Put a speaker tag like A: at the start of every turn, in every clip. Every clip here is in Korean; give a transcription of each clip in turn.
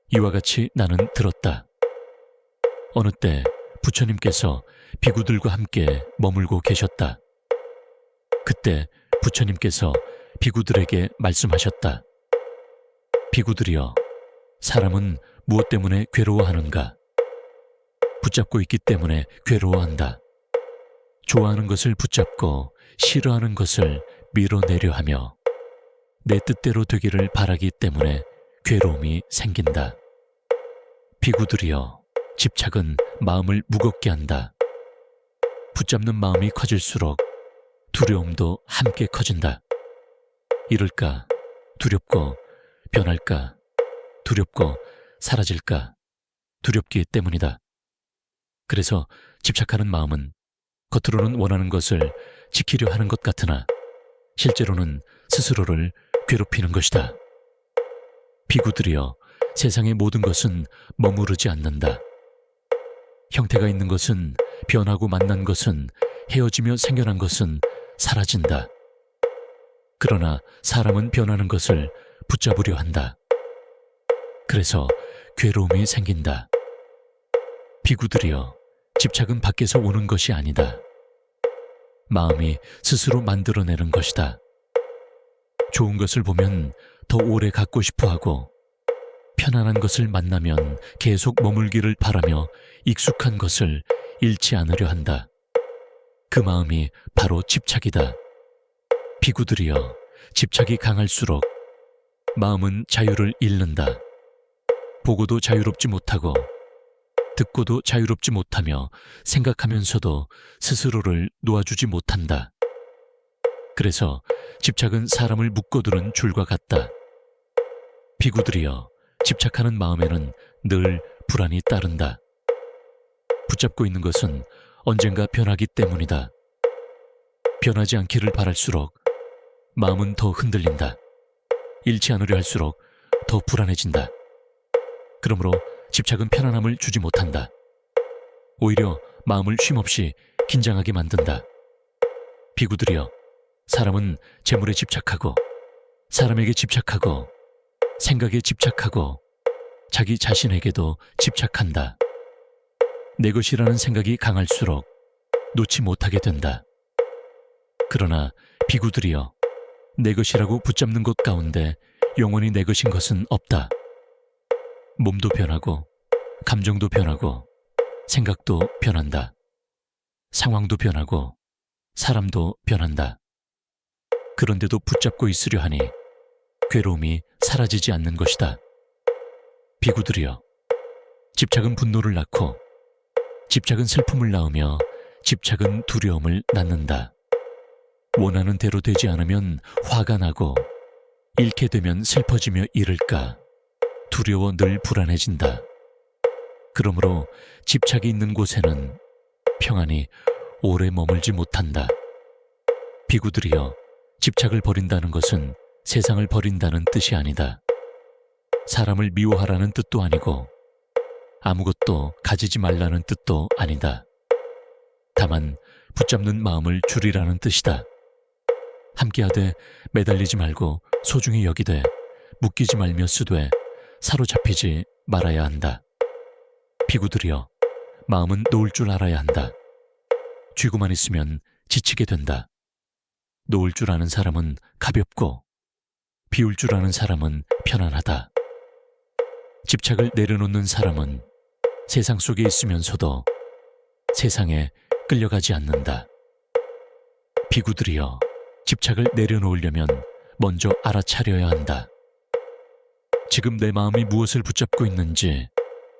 A: 이와 같이 나는 들었다. 어느 때 부처님께서 비구들과 함께 머물고 계셨다. 그때 부처님께서 비구들에게 말씀하셨다. 비구들이여, 사람은 무엇 때문에 괴로워하는가? 붙잡고 있기 때문에 괴로워한다. 좋아하는 것을 붙잡고 싫어하는 것을 밀어내려 하며 내 뜻대로 되기를 바라기 때문에 괴로움이 생긴다. 비구들이여, 집착은 마음을 무겁게 한다. 붙잡는 마음이 커질수록 두려움도 함께 커진다. 이럴까, 두렵고 변할까, 두렵고 사라질까, 두렵기 때문이다. 그래서 집착하는 마음은 겉으로는 원하는 것을 지키려 하는 것 같으나 실제로는 스스로를 괴롭히는 것이다. 비구들이여, 세상의 모든 것은 머무르지 않는다. 형태가 있는 것은, 변하고 만난 것은, 헤어지며 생겨난 것은 사라진다. 그러나 사람은 변하는 것을 붙잡으려 한다. 그래서 괴로움이 생긴다. 비구들이여, 집착은 밖에서 오는 것이 아니다. 마음이 스스로 만들어내는 것이다. 좋은 것을 보면 더 오래 갖고 싶어 하고, 편안한 것을 만나면 계속 머물기를 바라며 익숙한 것을 잃지 않으려 한다. 그 마음이 바로 집착이다. 비구들이여, 집착이 강할수록 마음은 자유를 잃는다. 보고도 자유롭지 못하고 듣고도 자유롭지 못하며 생각하면서도 스스로를 놓아주지 못한다. 그래서 집착은 사람을 묶어두는 줄과 같다. 비구들이여, 집착하는 마음에는 늘 불안이 따른다. 붙잡고 있는 것은 언젠가 변하기 때문이다. 변하지 않기를 바랄수록 마음은 더 흔들린다. 잃지 않으려 할수록 더 불안해진다. 그러므로 집착은 편안함을 주지 못한다. 오히려 마음을 쉼없이 긴장하게 만든다. 비구들이여, 사람은 재물에 집착하고, 사람에게 집착하고, 생각에 집착하고, 자기 자신에게도 집착한다. 내 것이라는 생각이 강할수록 놓지 못하게 된다. 그러나 비구들이여, 내 것이라고 붙잡는 것 가운데 영원히 내 것인 것은 없다. 몸도 변하고, 감정도 변하고, 생각도 변한다. 상황도 변하고, 사람도 변한다. 그런데도 붙잡고 있으려 하니 괴로움이 사라지지 않는 것이다. 비구들이여, 집착은 분노를 낳고, 집착은 슬픔을 낳으며, 집착은 두려움을 낳는다. 원하는 대로 되지 않으면 화가 나고, 잃게 되면 슬퍼지며 이를까, 두려워 늘 불안해진다. 그러므로 집착이 있는 곳에는 평안이 오래 머물지 못한다. 비구들이여, 집착을 버린다는 것은 세상을 버린다는 뜻이 아니다. 사람을 미워하라는 뜻도 아니고 아무것도 가지지 말라는 뜻도 아니다. 다만 붙잡는 마음을 줄이라는 뜻이다. 함께하되 매달리지 말고 소중히 여기되 묶이지 말며 쓰되 사로잡히지 말아야 한다. 비구들이여, 마음은 놓을 줄 알아야 한다. 쥐고만 있으면 지치게 된다. 놓을 줄 아는 사람은 가볍고 비울 줄 아는 사람은 편안하다. 집착을 내려놓는 사람은 세상 속에 있으면서도 세상에 끌려가지 않는다. 비구들이여, 집착을 내려놓으려면 먼저 알아차려야 한다. 지금 내 마음이 무엇을 붙잡고 있는지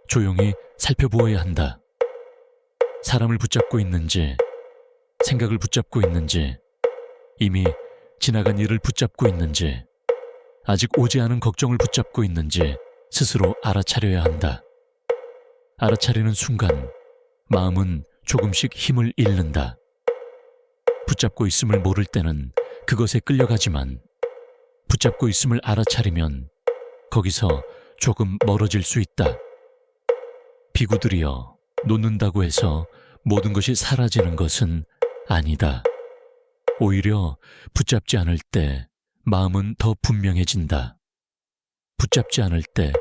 A: 조용히 살펴보아야 한다. 사람을 붙잡고 있는지, 생각을 붙잡고 있는지, 이미 지나간 일을 붙잡고 있는지, 아직 오지 않은 걱정을 붙잡고 있는지 스스로 알아차려야 한다. 알아차리는 순간 마음은 조금씩 힘을 잃는다. 붙잡고 있음을 모를 때는 그것에 끌려가지만 붙잡고 있음을 알아차리면 거기서 조금 멀어질 수 있다. 비구들이여, 놓는다고 해서 모든 것이 사라지는 것은 아니다. 오히려 붙잡지 않을 때 마음은 더 분명해진다. 붙잡지 않을 때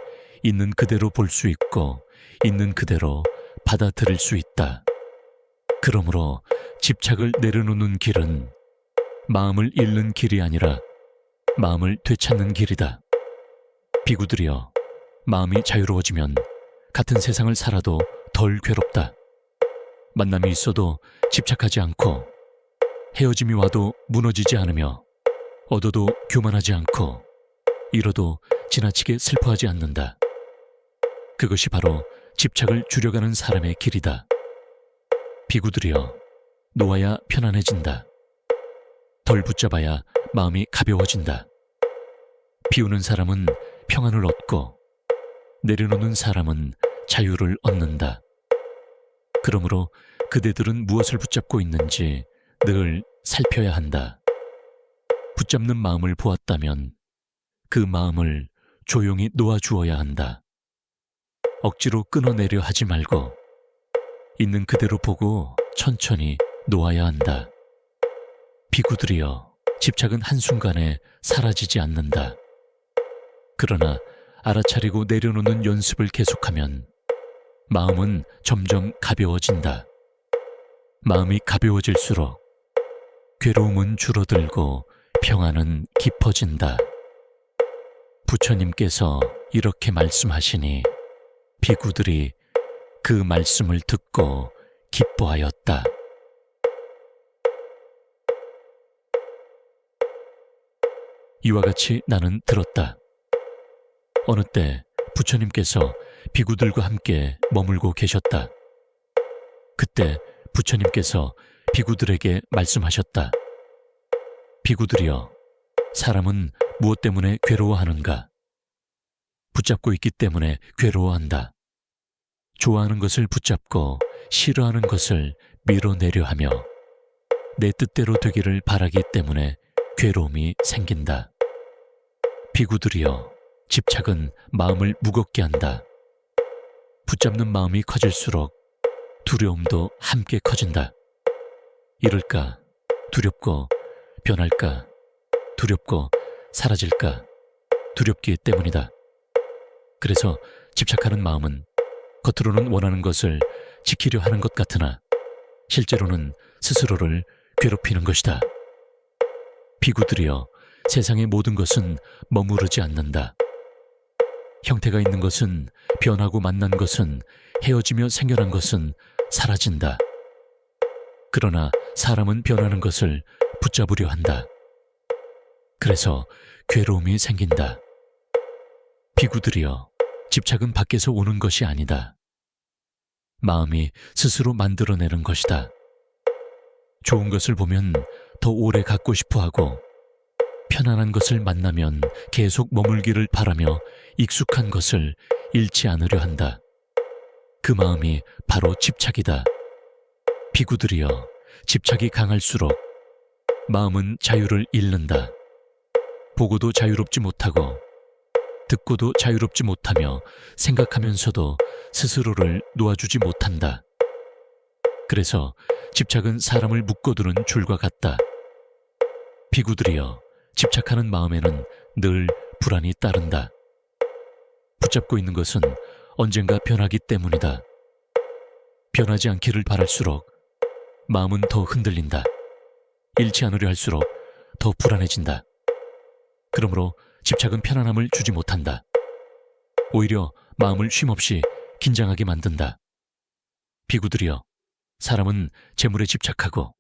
A: 있는 그대로 볼 수 있고 있는 그대로 받아들일 수 있다. 그러므로 집착을 내려놓는 길은 마음을 잃는 길이 아니라 마음을 되찾는 길이다. 비구들이여, 마음이 자유로워지면 같은 세상을 살아도 덜 괴롭다. 만남이 있어도 집착하지 않고 헤어짐이 와도 무너지지 않으며 얻어도 교만하지 않고 잃어도 지나치게 슬퍼하지 않는다. 그것이 바로 집착을 줄여가는 사람의 길이다. 비구들이여, 놓아야 편안해진다. 덜 붙잡아야 마음이 가벼워진다. 비우는 사람은 평안을 얻고 내려놓는 사람은 자유를 얻는다. 그러므로 그대들은 무엇을 붙잡고 있는지 늘 살펴야 한다. 붙잡는 마음을 보았다면 그 마음을 조용히 놓아주어야 한다. 억지로 끊어내려 하지 말고 있는 그대로 보고 천천히 놓아야 한다. 비구들이여, 집착은 한순간에 사라지지 않는다. 그러나 알아차리고 내려놓는 연습을 계속하면 마음은 점점 가벼워진다. 마음이 가벼워질수록 괴로움은 줄어들고 평안은 깊어진다. 부처님께서 이렇게 말씀하시니 비구들이 그 말씀을 듣고 기뻐하였다. 이와 같이 나는 들었다. 어느 때 부처님께서 비구들과 함께 머물고 계셨다. 그때 부처님께서 비구들에게 말씀하셨다. 비구들이여, 사람은 무엇 때문에 괴로워하는가? 붙잡고 있기 때문에 괴로워한다. 좋아하는 것을 붙잡고 싫어하는 것을 밀어내려 하며 내 뜻대로 되기를 바라기 때문에 괴로움이 생긴다. 비구들이여, 집착은 마음을 무겁게 한다. 붙잡는 마음이 커질수록 두려움도 함께 커진다. 잃을까, 두렵고 변할까, 두렵고 사라질까, 두렵기 때문이다. 그래서 집착하는 마음은 겉으로는 원하는 것을 지키려 하는 것 같으나 실제로는 스스로를 괴롭히는 것이다. 비구들이여, 세상의 모든 것은 머무르지 않는다. 형태가 있는 것은, 변하고 만난 것은, 헤어지며 생겨난 것은 사라진다. 그러나 사람은 변하는 것을 붙잡으려 한다. 그래서 괴로움이 생긴다. 비구들이여, 집착은 밖에서 오는 것이 아니다. 마음이 스스로 만들어내는 것이다. 좋은 것을 보면 더 오래 갖고 싶어 하고 편안한 것을 만나면 계속 머물기를 바라며 익숙한 것을 잃지 않으려 한다. 그 마음이 바로 집착이다. 비구들이여, 집착이 강할수록 마음은 자유를 잃는다. 보고도 자유롭지 못하고 듣고도 자유롭지 못하며 생각하면서도 스스로를 놓아주지 못한다. 그래서 집착은 사람을 묶어두는 줄과 같다. 비구들이여, 집착하는 마음에는 늘 불안이 따른다. 붙잡고 있는 것은 언젠가 변하기 때문이다. 변하지 않기를 바랄수록 마음은 더 흔들린다. 잃지 않으려 할수록 더 불안해진다. 그러므로 집착은 편안함을 주지 못한다. 오히려 마음을 쉼없이 긴장하게 만든다. 비구들이여, 사람은 재물에 집착하고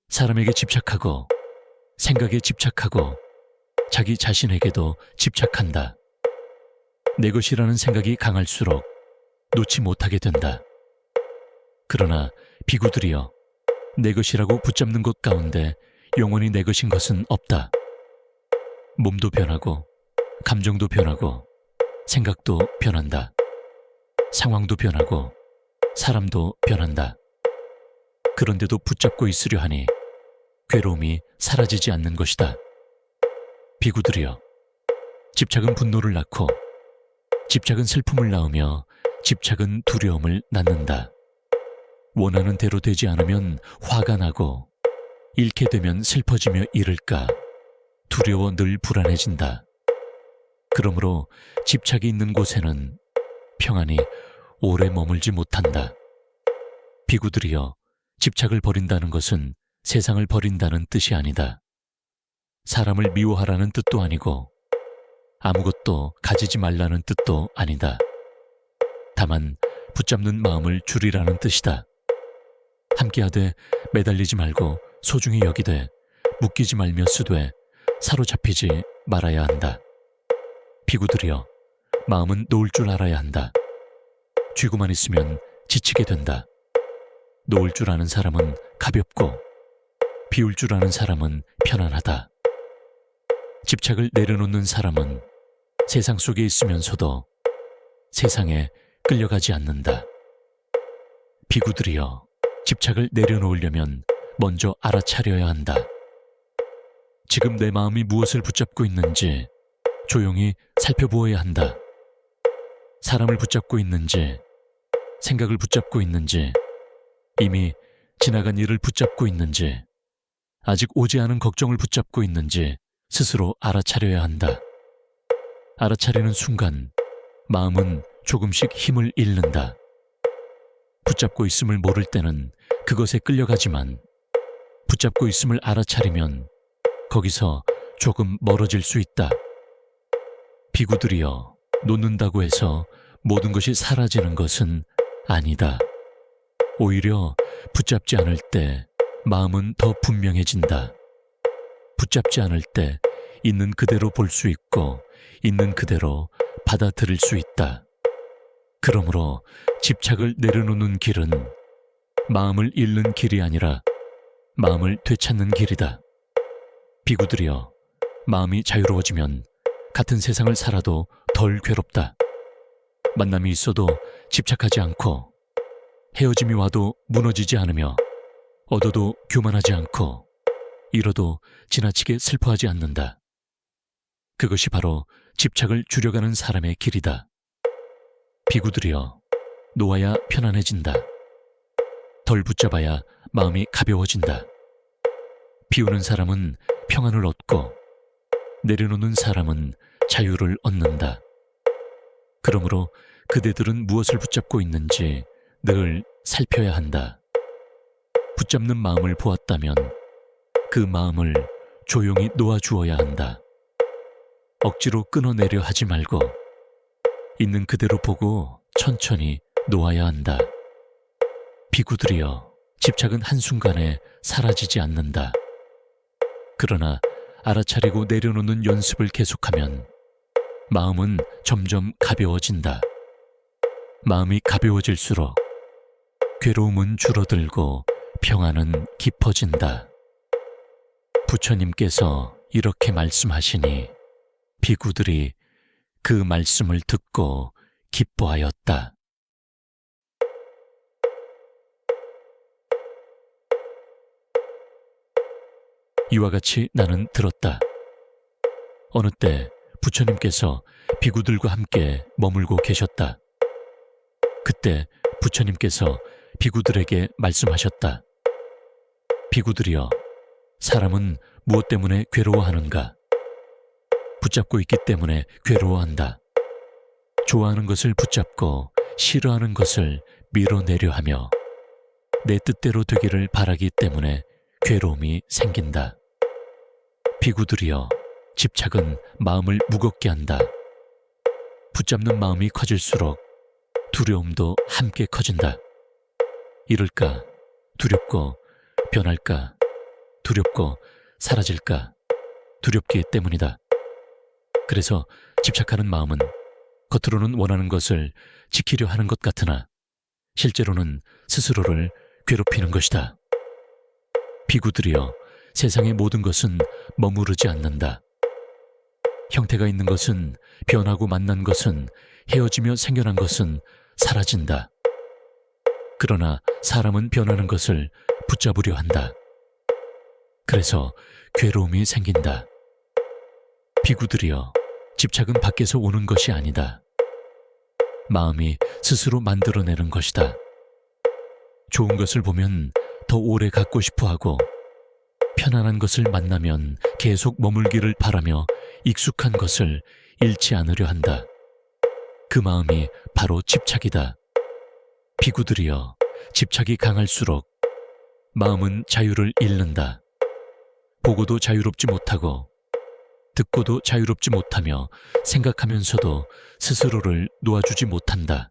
A: 사람에게 집착하고 생각에 집착하고 자기 자신에게도 집착한다. 내 것이라는 생각이 강할수록 놓지 못하게 된다. 그러나 비구들이여, 내 것이라고 붙잡는 것 가운데 영원히 내 것인 것은 없다. 몸도 변하고 감정도 변하고 생각도 변한다. 상황도 변하고 사람도 변한다. 그런데도 붙잡고 있으려 하니 괴로움이 사라지지 않는 것이다. 비구들이여, 집착은 분노를 낳고 집착은 슬픔을 낳으며 집착은 두려움을 낳는다. 원하는 대로 되지 않으면 화가 나고 잃게 되면 슬퍼지며 잃을까 두려워 늘 불안해진다. 그러므로 집착이 있는 곳에는 평안히 오래 머물지 못한다. 비구들이여, 집착을 버린다는 것은 세상을 버린다는 뜻이 아니다. 사람을 미워하라는 뜻도 아니고 아무것도 가지지 말라는 뜻도 아니다. 다만 붙잡는 마음을 줄이라는 뜻이다. 함께하되 매달리지 말고 소중히 여기되 묶이지 말며 쓰되 사로잡히지 말아야 한다. 비구들이여, 마음은 놓을 줄 알아야 한다. 쥐고만 있으면 지치게 된다. 놓을 줄 아는 사람은 가볍고 비울 줄 아는 사람은 편안하다. 집착을 내려놓는 사람은 세상 속에 있으면서도 세상에 끌려가지 않는다. 비구들이여, 집착을 내려놓으려면 먼저 알아차려야 한다. 지금 내 마음이 무엇을 붙잡고 있는지 조용히 살펴보아야 한다. 사람을 붙잡고 있는지, 생각을 붙잡고 있는지, 이미 지나간 일을 붙잡고 있는지, 아직 오지 않은 걱정을 붙잡고 있는지 스스로 알아차려야 한다. 알아차리는 순간 마음은 조금씩 힘을 잃는다. 붙잡고 있음을 모를 때는 그것에 끌려가지만 붙잡고 있음을 알아차리면 거기서 조금 멀어질 수 있다. 비구들이여, 놓는다고 해서 모든 것이 사라지는 것은 아니다. 오히려 붙잡지 않을 때 마음은 더 분명해진다. 붙잡지 않을 때 있는 그대로 볼 수 있고 있는 그대로 받아들일 수 있다. 그러므로 집착을 내려놓는 길은 마음을 잃는 길이 아니라 마음을 되찾는 길이다. 비구들이여, 마음이 자유로워지면 같은 세상을 살아도 덜 괴롭다. 만남이 있어도 집착하지 않고 헤어짐이 와도 무너지지 않으며 얻어도 교만하지 않고 잃어도 지나치게 슬퍼하지 않는다. 그것이 바로 집착을 줄여가는 사람의 길이다. 비구들이여, 놓아야 편안해진다. 덜 붙잡아야 마음이 가벼워진다. 비우는 사람은 평안을 얻고 내려놓는 사람은 자유를 얻는다. 그러므로 그대들은 무엇을 붙잡고 있는지 늘 살펴야 한다. 붙잡는 마음을 보았다면 그 마음을 조용히 놓아주어야 한다. 억지로 끊어내려 하지 말고 있는 그대로 보고 천천히 놓아야 한다. 비구들이여, 집착은 한순간에 사라지지 않는다. 그러나 알아차리고 내려놓는 연습을 계속하면 마음은 점점 가벼워진다. 마음이 가벼워질수록 괴로움은 줄어들고 평안은 깊어진다. 부처님께서 이렇게 말씀하시니 비구들이 그 말씀을 듣고 기뻐하였다. 이와 같이 나는 들었다. 어느 때 부처님께서 비구들과 함께 머물고 계셨다. 그때 부처님께서 비구들에게 말씀하셨다. 비구들이여, 사람은 무엇 때문에 괴로워하는가? 붙잡고 있기 때문에 괴로워한다. 좋아하는 것을 붙잡고 싫어하는 것을 밀어내려 하며 내 뜻대로 되기를 바라기 때문에 괴로움이 생긴다. 비구들이여, 집착은 마음을 무겁게 한다. 붙잡는 마음이 커질수록 두려움도 함께 커진다. 잃을까 두렵고 변할까 두렵고 사라질까 두렵기 때문이다. 그래서 집착하는 마음은 겉으로는 원하는 것을 지키려 하는 것 같으나 실제로는 스스로를 괴롭히는 것이다. 비구들이여, 세상의 모든 것은 머무르지 않는다. 형태가 있는 것은, 변하고 만난 것은, 헤어지며 생겨난 것은 사라진다. 그러나 사람은 변하는 것을 붙잡으려 한다. 그래서 괴로움이 생긴다. 비구들이여, 집착은 밖에서 오는 것이 아니다. 마음이 스스로 만들어내는 것이다. 좋은 것을 보면 더 오래 갖고 싶어 하고 편안한 것을 만나면 계속 머물기를 바라며 익숙한 것을 잃지 않으려 한다. 그 마음이 바로 집착이다. 비구들이여, 집착이 강할수록 마음은 자유를 잃는다. 보고도 자유롭지 못하고 듣고도 자유롭지 못하며 생각하면서도 스스로를 놓아주지 못한다.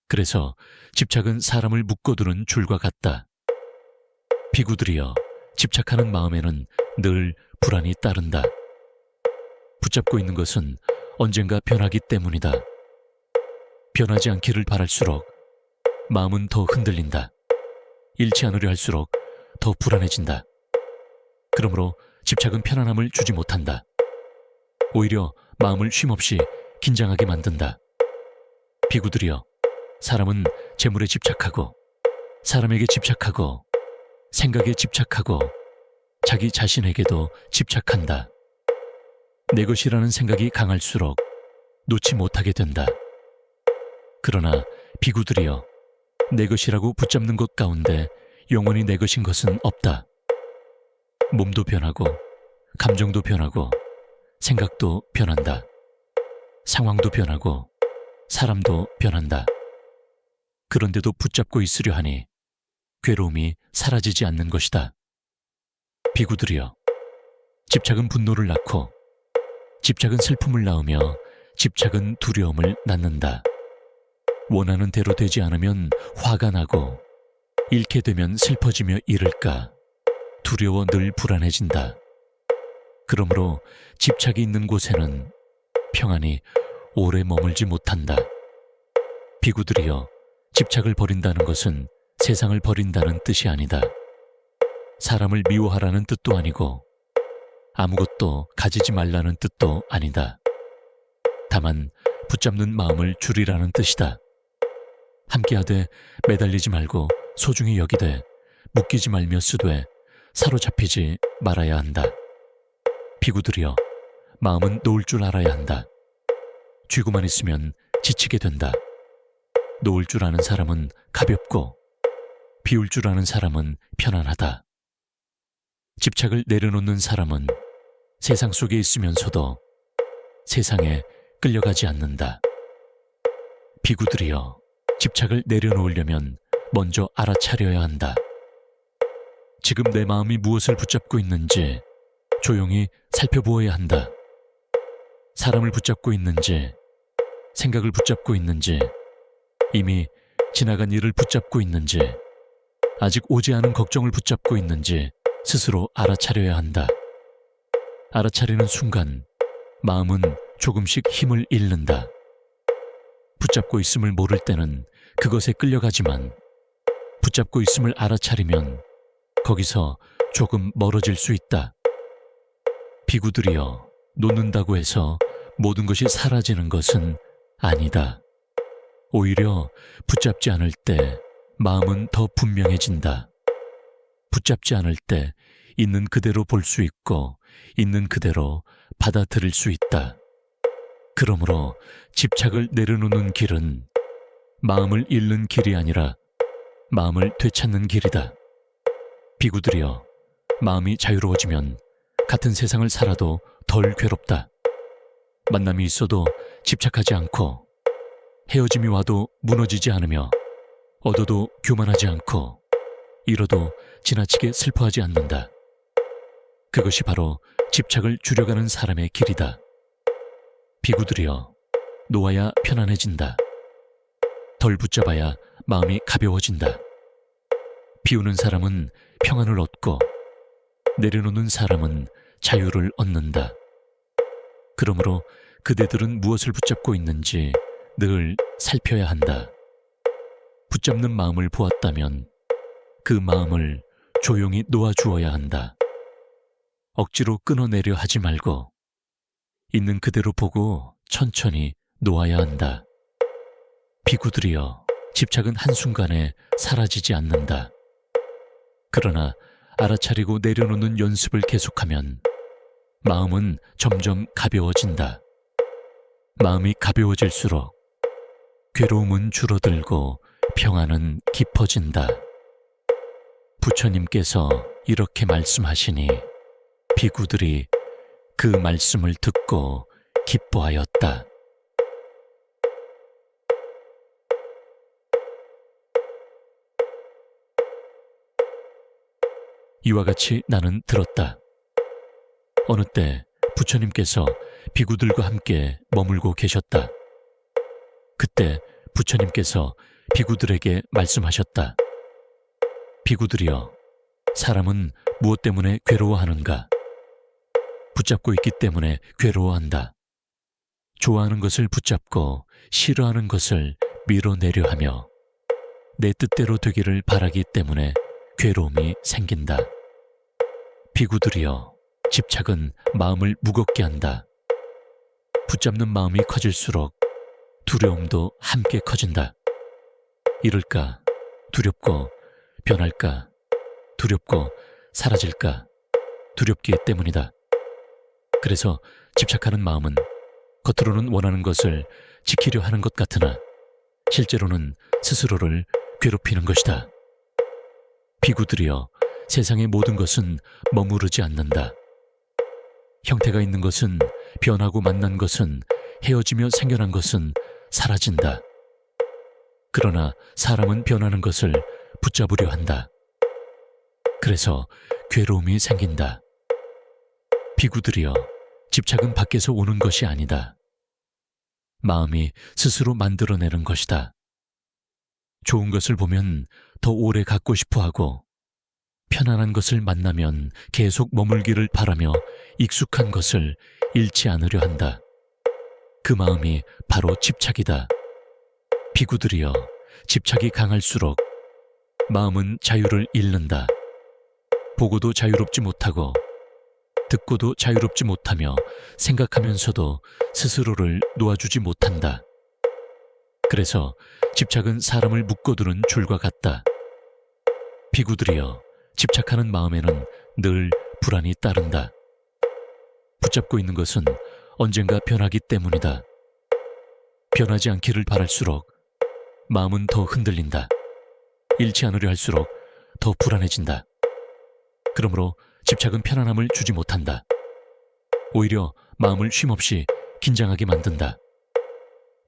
A: 그래서 집착은 사람을 묶어두는 줄과 같다. 비구들이여, 집착하는 마음에는 늘 불안이 따른다. 붙잡고 있는 것은 언젠가 변하기 때문이다. 변하지 않기를 바랄수록 마음은 더 흔들린다. 잃지 않으려 할수록 더 불안해진다. 그러므로 집착은 편안함을 주지 못한다. 오히려 마음을 쉼없이 긴장하게 만든다. 비구들이여, 사람은 재물에 집착하고 사람에게 집착하고 생각에 집착하고 자기 자신에게도 집착한다. 내 것이라는 생각이 강할수록 놓지 못하게 된다. 그러나 비구들이여, 내 것이라고 붙잡는 것 가운데 영원히 내 것인 것은 없다. 몸도 변하고 감정도 변하고 생각도 변한다. 상황도 변하고 사람도 변한다. 그런데도 붙잡고 있으려 하니 괴로움이 사라지지 않는 것이다. 비구들이여, 집착은 분노를 낳고 집착은 슬픔을 낳으며 집착은 두려움을 낳는다. 원하는 대로 되지 않으면 화가 나고 잃게 되면 슬퍼지며 이를까 두려워 늘 불안해진다. 그러므로 집착이 있는 곳에는 평안이 오래 머물지 못한다. 비구들이여, 집착을 버린다는 것은 세상을 버린다는 뜻이 아니다. 사람을 미워하라는 뜻도 아니고 아무것도 가지지 말라는 뜻도 아니다. 다만 붙잡는 마음을 줄이라는 뜻이다. 함께하되 매달리지 말고 소중히 여기되 묶이지 말며 쓰되 사로잡히지 말아야 한다. 비구들이여, 마음은 놓을 줄 알아야 한다. 쥐고만 있으면 지치게 된다. 놓을 줄 아는 사람은 가볍고 비울 줄 아는 사람은 편안하다. 집착을 내려놓는 사람은 세상 속에 있으면서도 세상에 끌려가지 않는다. 비구들이여, 집착을 내려놓으려면 먼저 알아차려야 한다. 지금 내 마음이 무엇을 붙잡고 있는지 조용히 살펴보아야 한다. 사람을 붙잡고 있는지, 생각을 붙잡고 있는지, 이미 지나간 일을 붙잡고 있는지, 아직 오지 않은 걱정을 붙잡고 있는지 스스로 알아차려야 한다. 알아차리는 순간 마음은 조금씩 힘을 잃는다. 붙잡고 있음을 모를 때는 그것에 끌려가지만 붙잡고 있음을 알아차리면 거기서 조금 멀어질 수 있다. 비구들이여, 놓는다고 해서 모든 것이 사라지는 것은 아니다. 오히려 붙잡지 않을 때 마음은 더 분명해진다. 붙잡지 않을 때 있는 그대로 볼 수 있고 있는 그대로 받아들일 수 있다. 그러므로 집착을 내려놓는 길은 마음을 잃는 길이 아니라 마음을 되찾는 길이다. 비구들이여, 마음이 자유로워지면 같은 세상을 살아도 덜 괴롭다. 만남이 있어도 집착하지 않고 헤어짐이 와도 무너지지 않으며 얻어도 교만하지 않고 잃어도 지나치게 슬퍼하지 않는다. 그것이 바로 집착을 줄여가는 사람의 길이다. 비구들이여, 놓아야 편안해진다. 덜 붙잡아야 마음이 가벼워진다. 비우는 사람은 평안을 얻고 내려놓는 사람은 자유를 얻는다. 그러므로 그대들은 무엇을 붙잡고 있는지 늘 살펴야 한다. 붙잡는 마음을 보았다면 그 마음을 조용히 놓아주어야 한다. 억지로 끊어내려 하지 말고 있는 그대로 보고 천천히 놓아야 한다. 비구들이여, 집착은 한순간에 사라지지 않는다. 그러나 알아차리고 내려놓는 연습을 계속하면 마음은 점점 가벼워진다. 마음이 가벼워질수록 괴로움은 줄어들고 평안은 깊어진다. 부처님께서 이렇게 말씀하시니 비구들이 그 말씀을 듣고 기뻐하였다. 이와 같이 나는 들었다. 어느 때 부처님께서 비구들과 함께 머물고 계셨다. 그때 부처님께서 비구들에게 말씀하셨다. 비구들이여, 사람은 무엇 때문에 괴로워하는가? 붙잡고 있기 때문에 괴로워한다. 좋아하는 것을 붙잡고 싫어하는 것을 밀어내려 하며 내 뜻대로 되기를 바라기 때문에 괴로움이 생긴다. 비구들이여, 집착은 마음을 무겁게 한다. 붙잡는 마음이 커질수록 두려움도 함께 커진다. 이럴까, 두렵고 변할까, 두렵고 사라질까, 두렵기 때문이다. 그래서 집착하는 마음은 겉으로는 원하는 것을 지키려 하는 것 같으나 실제로는 스스로를 괴롭히는 것이다. 비구들이여, 세상의 모든 것은 머무르지 않는다. 형태가 있는 것은, 변하고 만난 것은, 헤어지며 생겨난 것은 사라진다. 그러나 사람은 변하는 것을 붙잡으려 한다. 그래서 괴로움이 생긴다. 비구들이여, 집착은 밖에서 오는 것이 아니다. 마음이 스스로 만들어내는 것이다. 좋은 것을 보면 더 오래 갖고 싶어 하고, 편안한 것을 만나면 계속 머물기를 바라며 익숙한 것을 잃지 않으려 한다. 그 마음이 바로 집착이다. 비구들이여, 집착이 강할수록 마음은 자유를 잃는다. 보고도 자유롭지 못하고 듣고도 자유롭지 못하며 생각하면서도 스스로를 놓아주지 못한다. 그래서 집착은 사람을 묶어두는 줄과 같다. 비구들이여, 집착하는 마음에는 늘 불안이 따른다. 붙잡고 있는 것은 언젠가 변하기 때문이다. 변하지 않기를 바랄수록 마음은 더 흔들린다. 잃지 않으려 할수록 더 불안해진다. 그러므로 집착은 편안함을 주지 못한다. 오히려 마음을 쉼없이 긴장하게 만든다.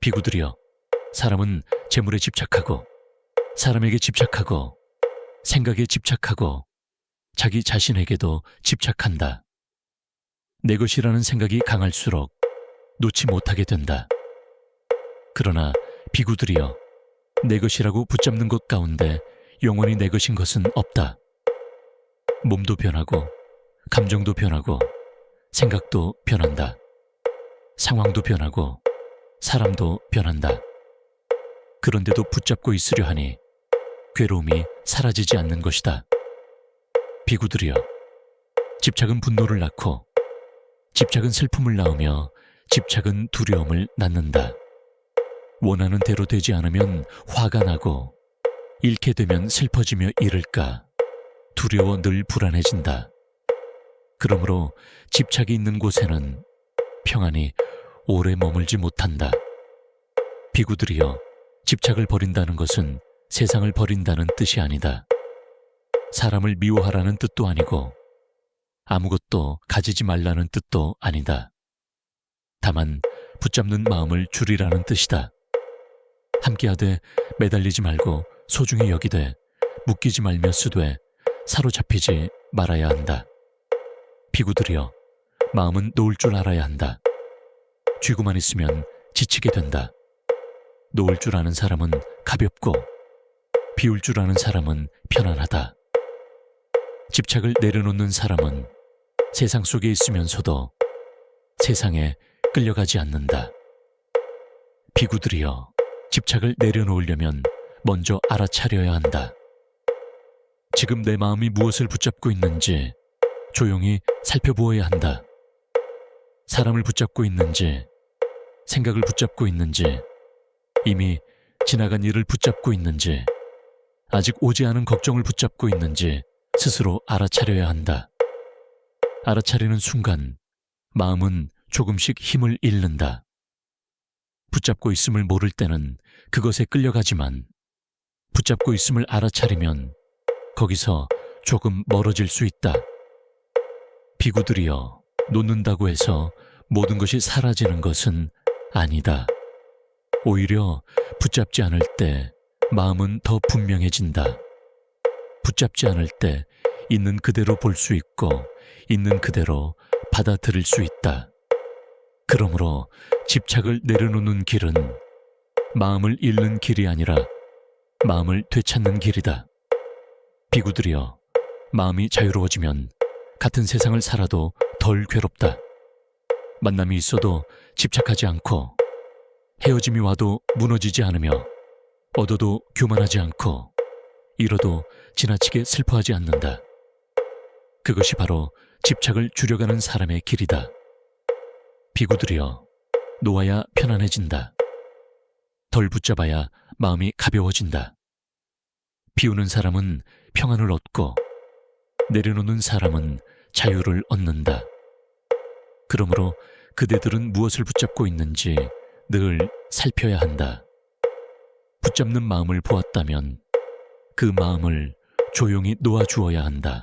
A: 비구들이여, 사람은 재물에 집착하고, 사람에게 집착하고, 생각에 집착하고, 자기 자신에게도 집착한다. 내 것이라는 생각이 강할수록 놓지 못하게 된다. 그러나 비구들이여, 내 것이라고 붙잡는 것 가운데 영원히 내 것인 것은 없다. 몸도 변하고, 감정도 변하고, 생각도 변한다. 상황도 변하고, 사람도 변한다. 그런데도 붙잡고 있으려 하니 괴로움이 사라지지 않는 것이다. 비구들이여, 집착은 분노를 낳고, 집착은 슬픔을 낳으며, 집착은 두려움을 낳는다. 원하는 대로 되지 않으면 화가 나고, 잃게 되면 슬퍼지며 이를까, 두려워 늘 불안해진다. 그러므로 집착이 있는 곳에는 평안이 오래 머물지 못한다. 비구들이여, 집착을 버린다는 것은 세상을 버린다는 뜻이 아니다. 사람을 미워하라는 뜻도 아니고 아무것도 가지지 말라는 뜻도 아니다. 다만 붙잡는 마음을 줄이라는 뜻이다. 함께하되 매달리지 말고 소중히 여기되 묶이지 말며 쓰되 사로잡히지 말아야 한다. 비구들이여, 마음은 놓을 줄 알아야 한다. 쥐고만 있으면 지치게 된다. 놓을 줄 아는 사람은 가볍고 비울 줄 아는 사람은 편안하다. 집착을 내려놓는 사람은 세상 속에 있으면서도 세상에 끌려가지 않는다. 비구들이여, 집착을 내려놓으려면 먼저 알아차려야 한다. 지금 내 마음이 무엇을 붙잡고 있는지 조용히 살펴보아야 한다. 사람을 붙잡고 있는지, 생각을 붙잡고 있는지, 이미 지나간 일을 붙잡고 있는지, 아직 오지 않은 걱정을 붙잡고 있는지 스스로 알아차려야 한다. 알아차리는 순간 마음은 조금씩 힘을 잃는다. 붙잡고 있음을 모를 때는 그것에 끌려가지만 붙잡고 있음을 알아차리면 거기서 조금 멀어질 수 있다. 비구들이여, 놓는다고 해서 모든 것이 사라지는 것은 아니다. 오히려 붙잡지 않을 때 마음은 더 분명해진다. 붙잡지 않을 때 있는 그대로 볼 수 있고 있는 그대로 받아들일 수 있다. 그러므로 집착을 내려놓는 길은 마음을 잃는 길이 아니라 마음을 되찾는 길이다. 비구들이여, 마음이 자유로워지면 같은 세상을 살아도 덜 괴롭다. 만남이 있어도 집착하지 않고 헤어짐이 와도 무너지지 않으며 얻어도 교만하지 않고 잃어도 지나치게 슬퍼하지 않는다. 그것이 바로 집착을 줄여가는 사람의 길이다. 비구들이여, 놓아야 편안해진다. 덜 붙잡아야 마음이 가벼워진다. 비우는 사람은 평안을 얻고 내려놓는 사람은 자유를 얻는다. 그러므로 그대들은 무엇을 붙잡고 있는지 늘 살펴야 한다. 붙잡는 마음을 보았다면 그 마음을 조용히 놓아주어야 한다.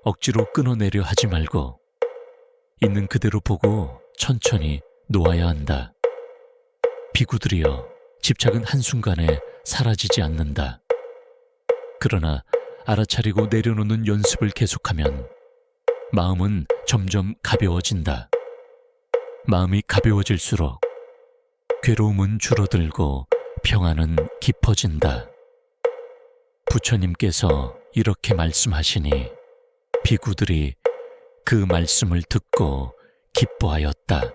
A: 억지로 끊어내려 하지 말고 있는 그대로 보고 천천히 놓아야 한다. 비구들이여, 집착은 한순간에 사라지지 않는다. 그러나 알아차리고 내려놓는 연습을 계속하면 마음은 점점 가벼워진다. 마음이 가벼워질수록 괴로움은 줄어들고 평안은 깊어진다. 부처님께서 이렇게 말씀하시니 비구들이 그 말씀을 듣고 기뻐하였다.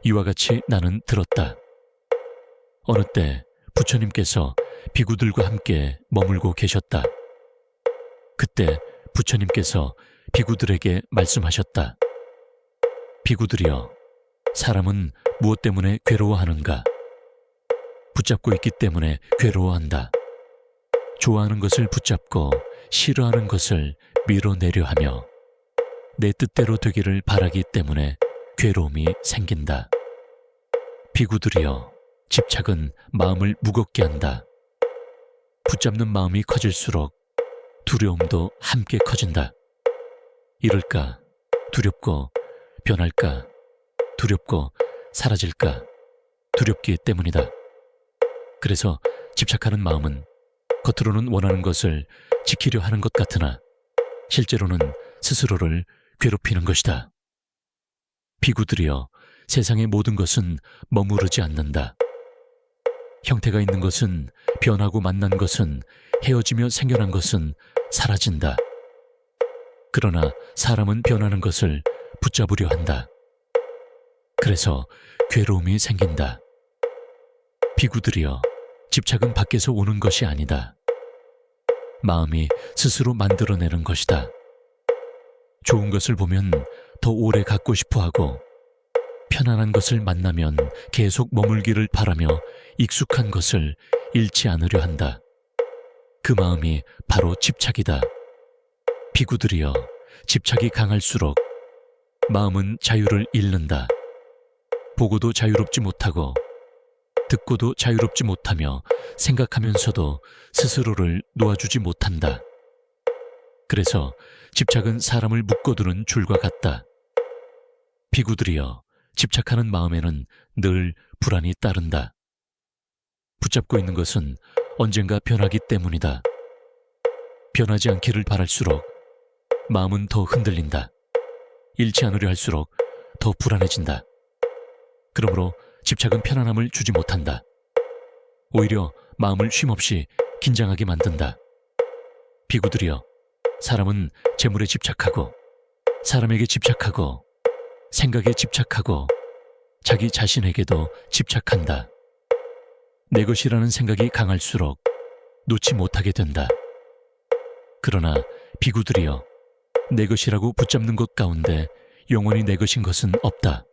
A: 이와 같이 나는 들었다. 어느 때 부처님께서 비구들과 함께 머물고 계셨다. 그때 부처님께서 비구들에게 말씀하셨다. 비구들이여, 사람은 무엇 때문에 괴로워하는가? 붙잡고 있기 때문에 괴로워한다. 좋아하는 것을 붙잡고 싫어하는 것을 밀어내려 하며 내 뜻대로 되기를 바라기 때문에 괴로움이 생긴다. 비구들이여, 집착은 마음을 무겁게 한다. 붙잡는 마음이 커질수록 두려움도 함께 커진다. 이럴까? 두렵고 변할까? 두렵고 사라질까? 두렵기 때문이다. 그래서 집착하는 마음은 겉으로는 원하는 것을 지키려 하는 것 같으나 실제로는 스스로를 괴롭히는 것이다. 비구들이여, 세상의 모든 것은 머무르지 않는다. 형태가 있는 것은, 변하고 만난 것은, 헤어지며 생겨난 것은 사라진다. 그러나 사람은 변하는 것을 붙잡으려 한다. 그래서 괴로움이 생긴다. 비구들이여, 집착은 밖에서 오는 것이 아니다. 마음이 스스로 만들어내는 것이다. 좋은 것을 보면 더 오래 갖고 싶어 하고 편안한 것을 만나면 계속 머물기를 바라며 익숙한 것을 잃지 않으려 한다. 그 마음이 바로 집착이다. 비구들이여, 집착이 강할수록 마음은 자유를 잃는다. 보고도 자유롭지 못하고 듣고도 자유롭지 못하며 생각하면서도 스스로를 놓아주지 못한다. 그래서 집착은 사람을 묶어두는 줄과 같다. 비구들이여, 집착하는 마음에는 늘 불안이 따른다. 붙잡고 있는 것은 언젠가 변하기 때문이다. 변하지 않기를 바랄수록 마음은 더 흔들린다. 잃지 않으려 할수록 더 불안해진다. 그러므로 집착은 편안함을 주지 못한다. 오히려 마음을 쉼없이 긴장하게 만든다. 비구들이여, 사람은 재물에 집착하고 사람에게 집착하고 생각에 집착하고 자기 자신에게도 집착한다. 내 것이라는 생각이 강할수록 놓지 못하게 된다. 그러나 비구들이여, 내 것이라고 붙잡는 것 가운데 영원히 내 것인 것은 없다.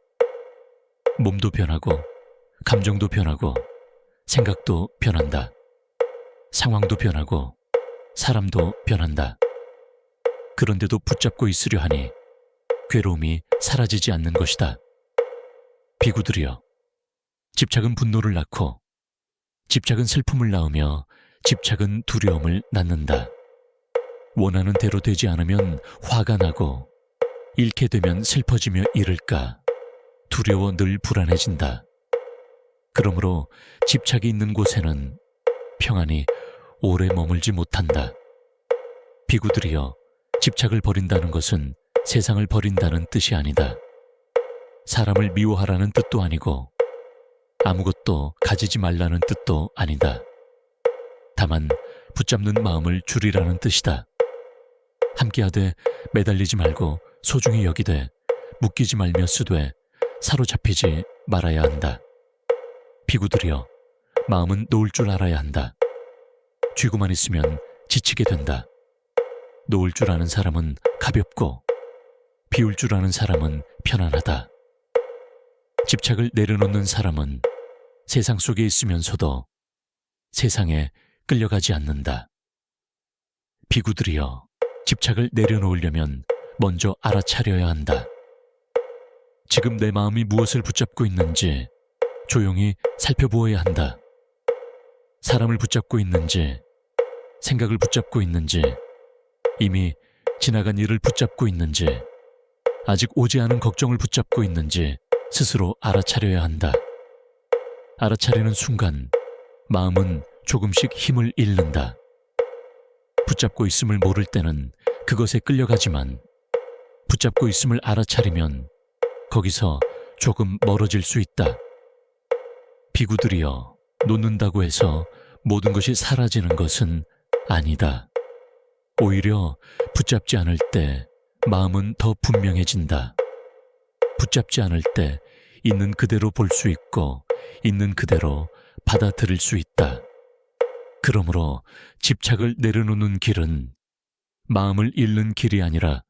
A: 몸도 변하고 감정도 변하고 생각도 변한다. 상황도 변하고 사람도 변한다. 그런데도 붙잡고 있으려 하니 괴로움이 사라지지 않는 것이다. 비구들이여, 집착은 분노를 낳고 집착은 슬픔을 낳으며 집착은 두려움을 낳는다. 원하는 대로 되지 않으면 화가 나고 잃게 되면 슬퍼지며 잃을까 두려워 늘 불안해진다. 그러므로 집착이 있는 곳에는 평안이 오래 머물지 못한다. 비구들이여, 집착을 버린다는 것은 세상을 버린다는 뜻이 아니다. 사람을 미워하라는 뜻도 아니고 아무것도 가지지 말라는 뜻도 아니다. 다만 붙잡는 마음을 줄이라는 뜻이다. 함께하되 매달리지 말고 소중히 여기되 묶이지 말며 쓰되 사로잡히지 말아야 한다. 비구들이여, 마음은 놓을 줄 알아야 한다. 쥐고만 있으면 지치게 된다. 놓을 줄 아는 사람은 가볍고 비울 줄 아는 사람은 편안하다. 집착을 내려놓는 사람은 세상 속에 있으면서도 세상에 끌려가지 않는다. 비구들이여, 집착을 내려놓으려면 먼저 알아차려야 한다. 지금 내 마음이 무엇을 붙잡고 있는지 조용히 살펴보아야 한다. 사람을 붙잡고 있는지, 생각을 붙잡고 있는지, 이미 지나간 일을 붙잡고 있는지, 아직 오지 않은 걱정을 붙잡고 있는지 스스로 알아차려야 한다. 알아차리는 순간 마음은 조금씩 힘을 잃는다. 붙잡고 있음을 모를 때는 그것에 끌려가지만 붙잡고 있음을 알아차리면 거기서 조금 멀어질 수 있다. 비구들이여, 놓는다고 해서 모든 것이 사라지는 것은 아니다. 오히려 붙잡지 않을 때 마음은 더 분명해진다. 붙잡지 않을 때 있는 그대로 볼 수 있고 있는 그대로 받아들일 수 있다. 그러므로 집착을 내려놓는 길은 마음을 잃는 길이 아니라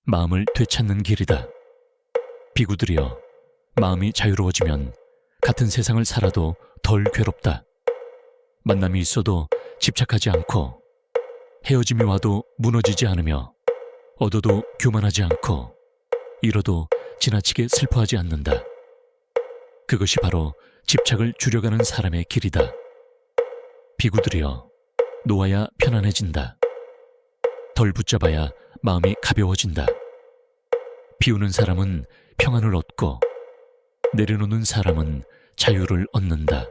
A: 마음을 되찾는 길이다. 비구들이여, 마음이 자유로워지면 같은 세상을 살아도 덜 괴롭다. 만남이 있어도 집착하지 않고 헤어짐이 와도 무너지지 않으며 얻어도 교만하지 않고 잃어도 지나치게 슬퍼하지 않는다. 그것이 바로 집착을 줄여가는 사람의 길이다. 비구들이여, 놓아야 편안해진다. 덜 붙잡아야 마음이 가벼워진다. 비우는 사람은 평안을 얻고 내려놓는 사람은 자유를 얻는다.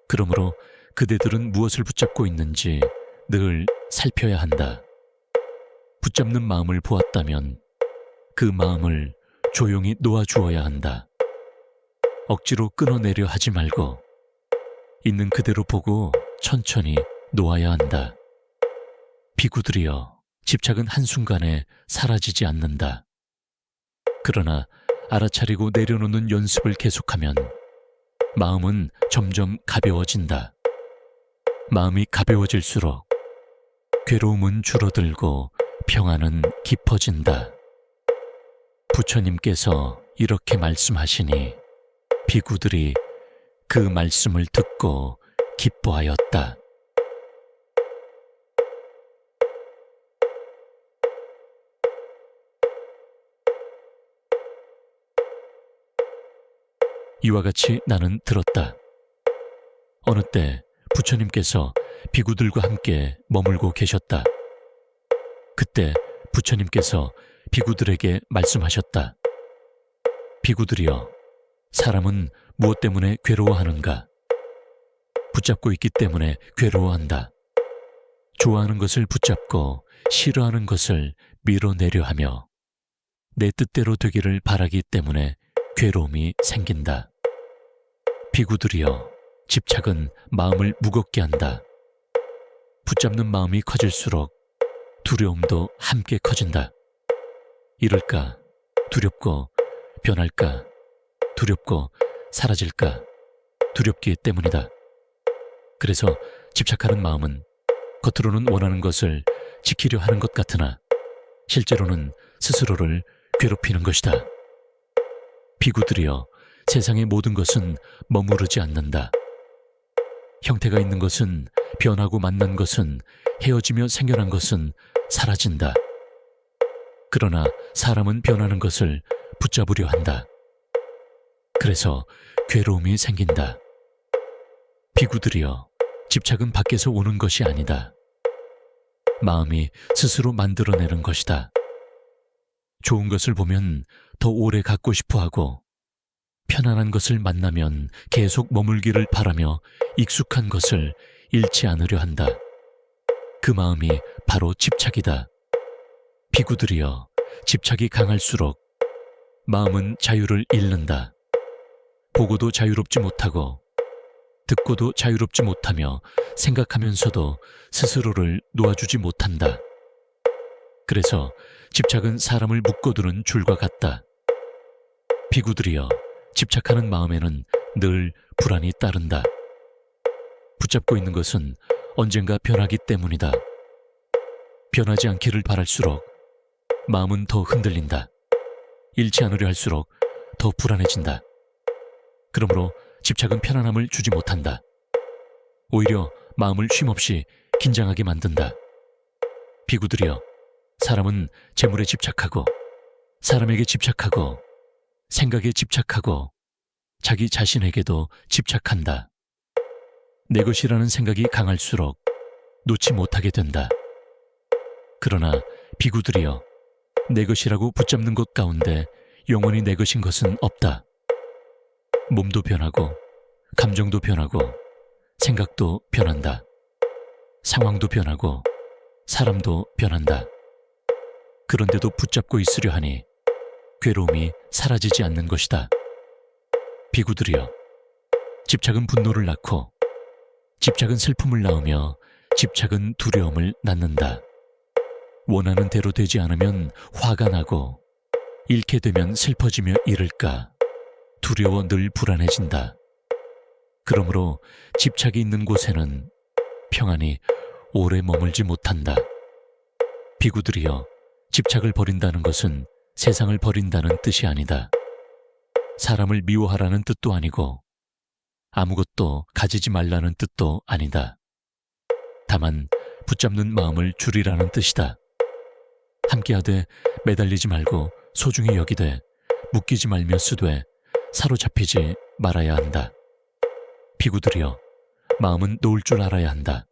A: 그러므로 그대들은 무엇을 붙잡고 있는지 늘 살펴야 한다. 붙잡는 마음을 보았다면 그 마음을 조용히 놓아주어야 한다. 억지로 끊어내려 하지 말고 있는 그대로 보고 천천히 놓아야 한다. 비구들이여, 집착은 한순간에 사라지지 않는다. 그러나 알아차리고 내려놓는 연습을 계속하면 마음은 점점 가벼워진다. 마음이 가벼워질수록 괴로움은 줄어들고 평안은 깊어진다. 부처님께서 이렇게 말씀하시니 비구들이 그 말씀을 듣고 기뻐하였다. 이와 같이 나는 들었다. 어느 때 부처님께서 비구들과 함께 머물고 계셨다. 그때 부처님께서 비구들에게 말씀하셨다. 비구들이여, 사람은 무엇 때문에 괴로워하는가? 붙잡고 있기 때문에 괴로워한다. 좋아하는 것을 붙잡고 싫어하는 것을 밀어내려 하며 내 뜻대로 되기를 바라기 때문에 괴로움이 생긴다. 비구들이여, 집착은 마음을 무겁게 한다. 붙잡는 마음이 커질수록 두려움도 함께 커진다. 잃을까 두렵고 변할까 두렵고 사라질까 두렵기 때문이다. 그래서 집착하는 마음은 겉으로는 원하는 것을 지키려 하는 것 같으나 실제로는 스스로를 괴롭히는 것이다. 비구들이여, 세상의 모든 것은 머무르지 않는다. 형태가 있는 것은, 변하고 만난 것은, 헤어지며 생겨난 것은 사라진다. 그러나 사람은 변하는 것을 붙잡으려 한다. 그래서 괴로움이 생긴다. 비구들이여, 집착은 밖에서 오는 것이 아니다. 마음이 스스로 만들어내는 것이다. 좋은 것을 보면 더 오래 갖고 싶어 하고, 편안한 것을 만나면 계속 머물기를 바라며 익숙한 것을 잃지 않으려 한다. 그 마음이 바로 집착이다. 비구들이여, 집착이 강할수록 마음은 자유를 잃는다. 보고도 자유롭지 못하고, 듣고도 자유롭지 못하며 생각하면서도 스스로를 놓아주지 못한다. 그래서 집착은 사람을 묶어두는 줄과 같다. 비구들이여, 집착하는 마음에는 늘 불안이 따른다. 붙잡고 있는 것은 언젠가 변하기 때문이다. 변하지 않기를 바랄수록 마음은 더 흔들린다. 잃지 않으려 할수록 더 불안해진다. 그러므로 집착은 편안함을 주지 못한다. 오히려 마음을 쉼없이 긴장하게 만든다. 비구들이여, 사람은 재물에 집착하고, 사람에게 집착하고, 생각에 집착하고, 자기 자신에게도 집착한다. 내 것이라는 생각이 강할수록 놓지 못하게 된다. 그러나 비구들이여, 내 것이라고 붙잡는 것 가운데 영원히 내 것인 것은 없다. 몸도 변하고, 감정도 변하고, 생각도 변한다. 상황도 변하고, 사람도 변한다. 그런데도 붙잡고 있으려 하니 괴로움이 사라지지 않는 것이다. 비구들이여, 집착은 분노를 낳고, 집착은 슬픔을 낳으며, 집착은 두려움을 낳는다. 원하는 대로 되지 않으면 화가 나고, 잃게 되면 슬퍼지며 이를까 두려워 늘 불안해진다. 그러므로 집착이 있는 곳에는 평안이 오래 머물지 못한다. 비구들이여, 집착을 버린다는 것은 세상을 버린다는 뜻이 아니다. 사람을 미워하라는 뜻도 아니고, 아무것도 가지지 말라는 뜻도 아니다. 다만 붙잡는 마음을 줄이라는 뜻이다. 함께하되 매달리지 말고 소중히 여기되, 묶이지 말며 쓰되 사로잡히지 말아야 한다. 비구들이여, 마음은 놓을 줄 알아야 한다.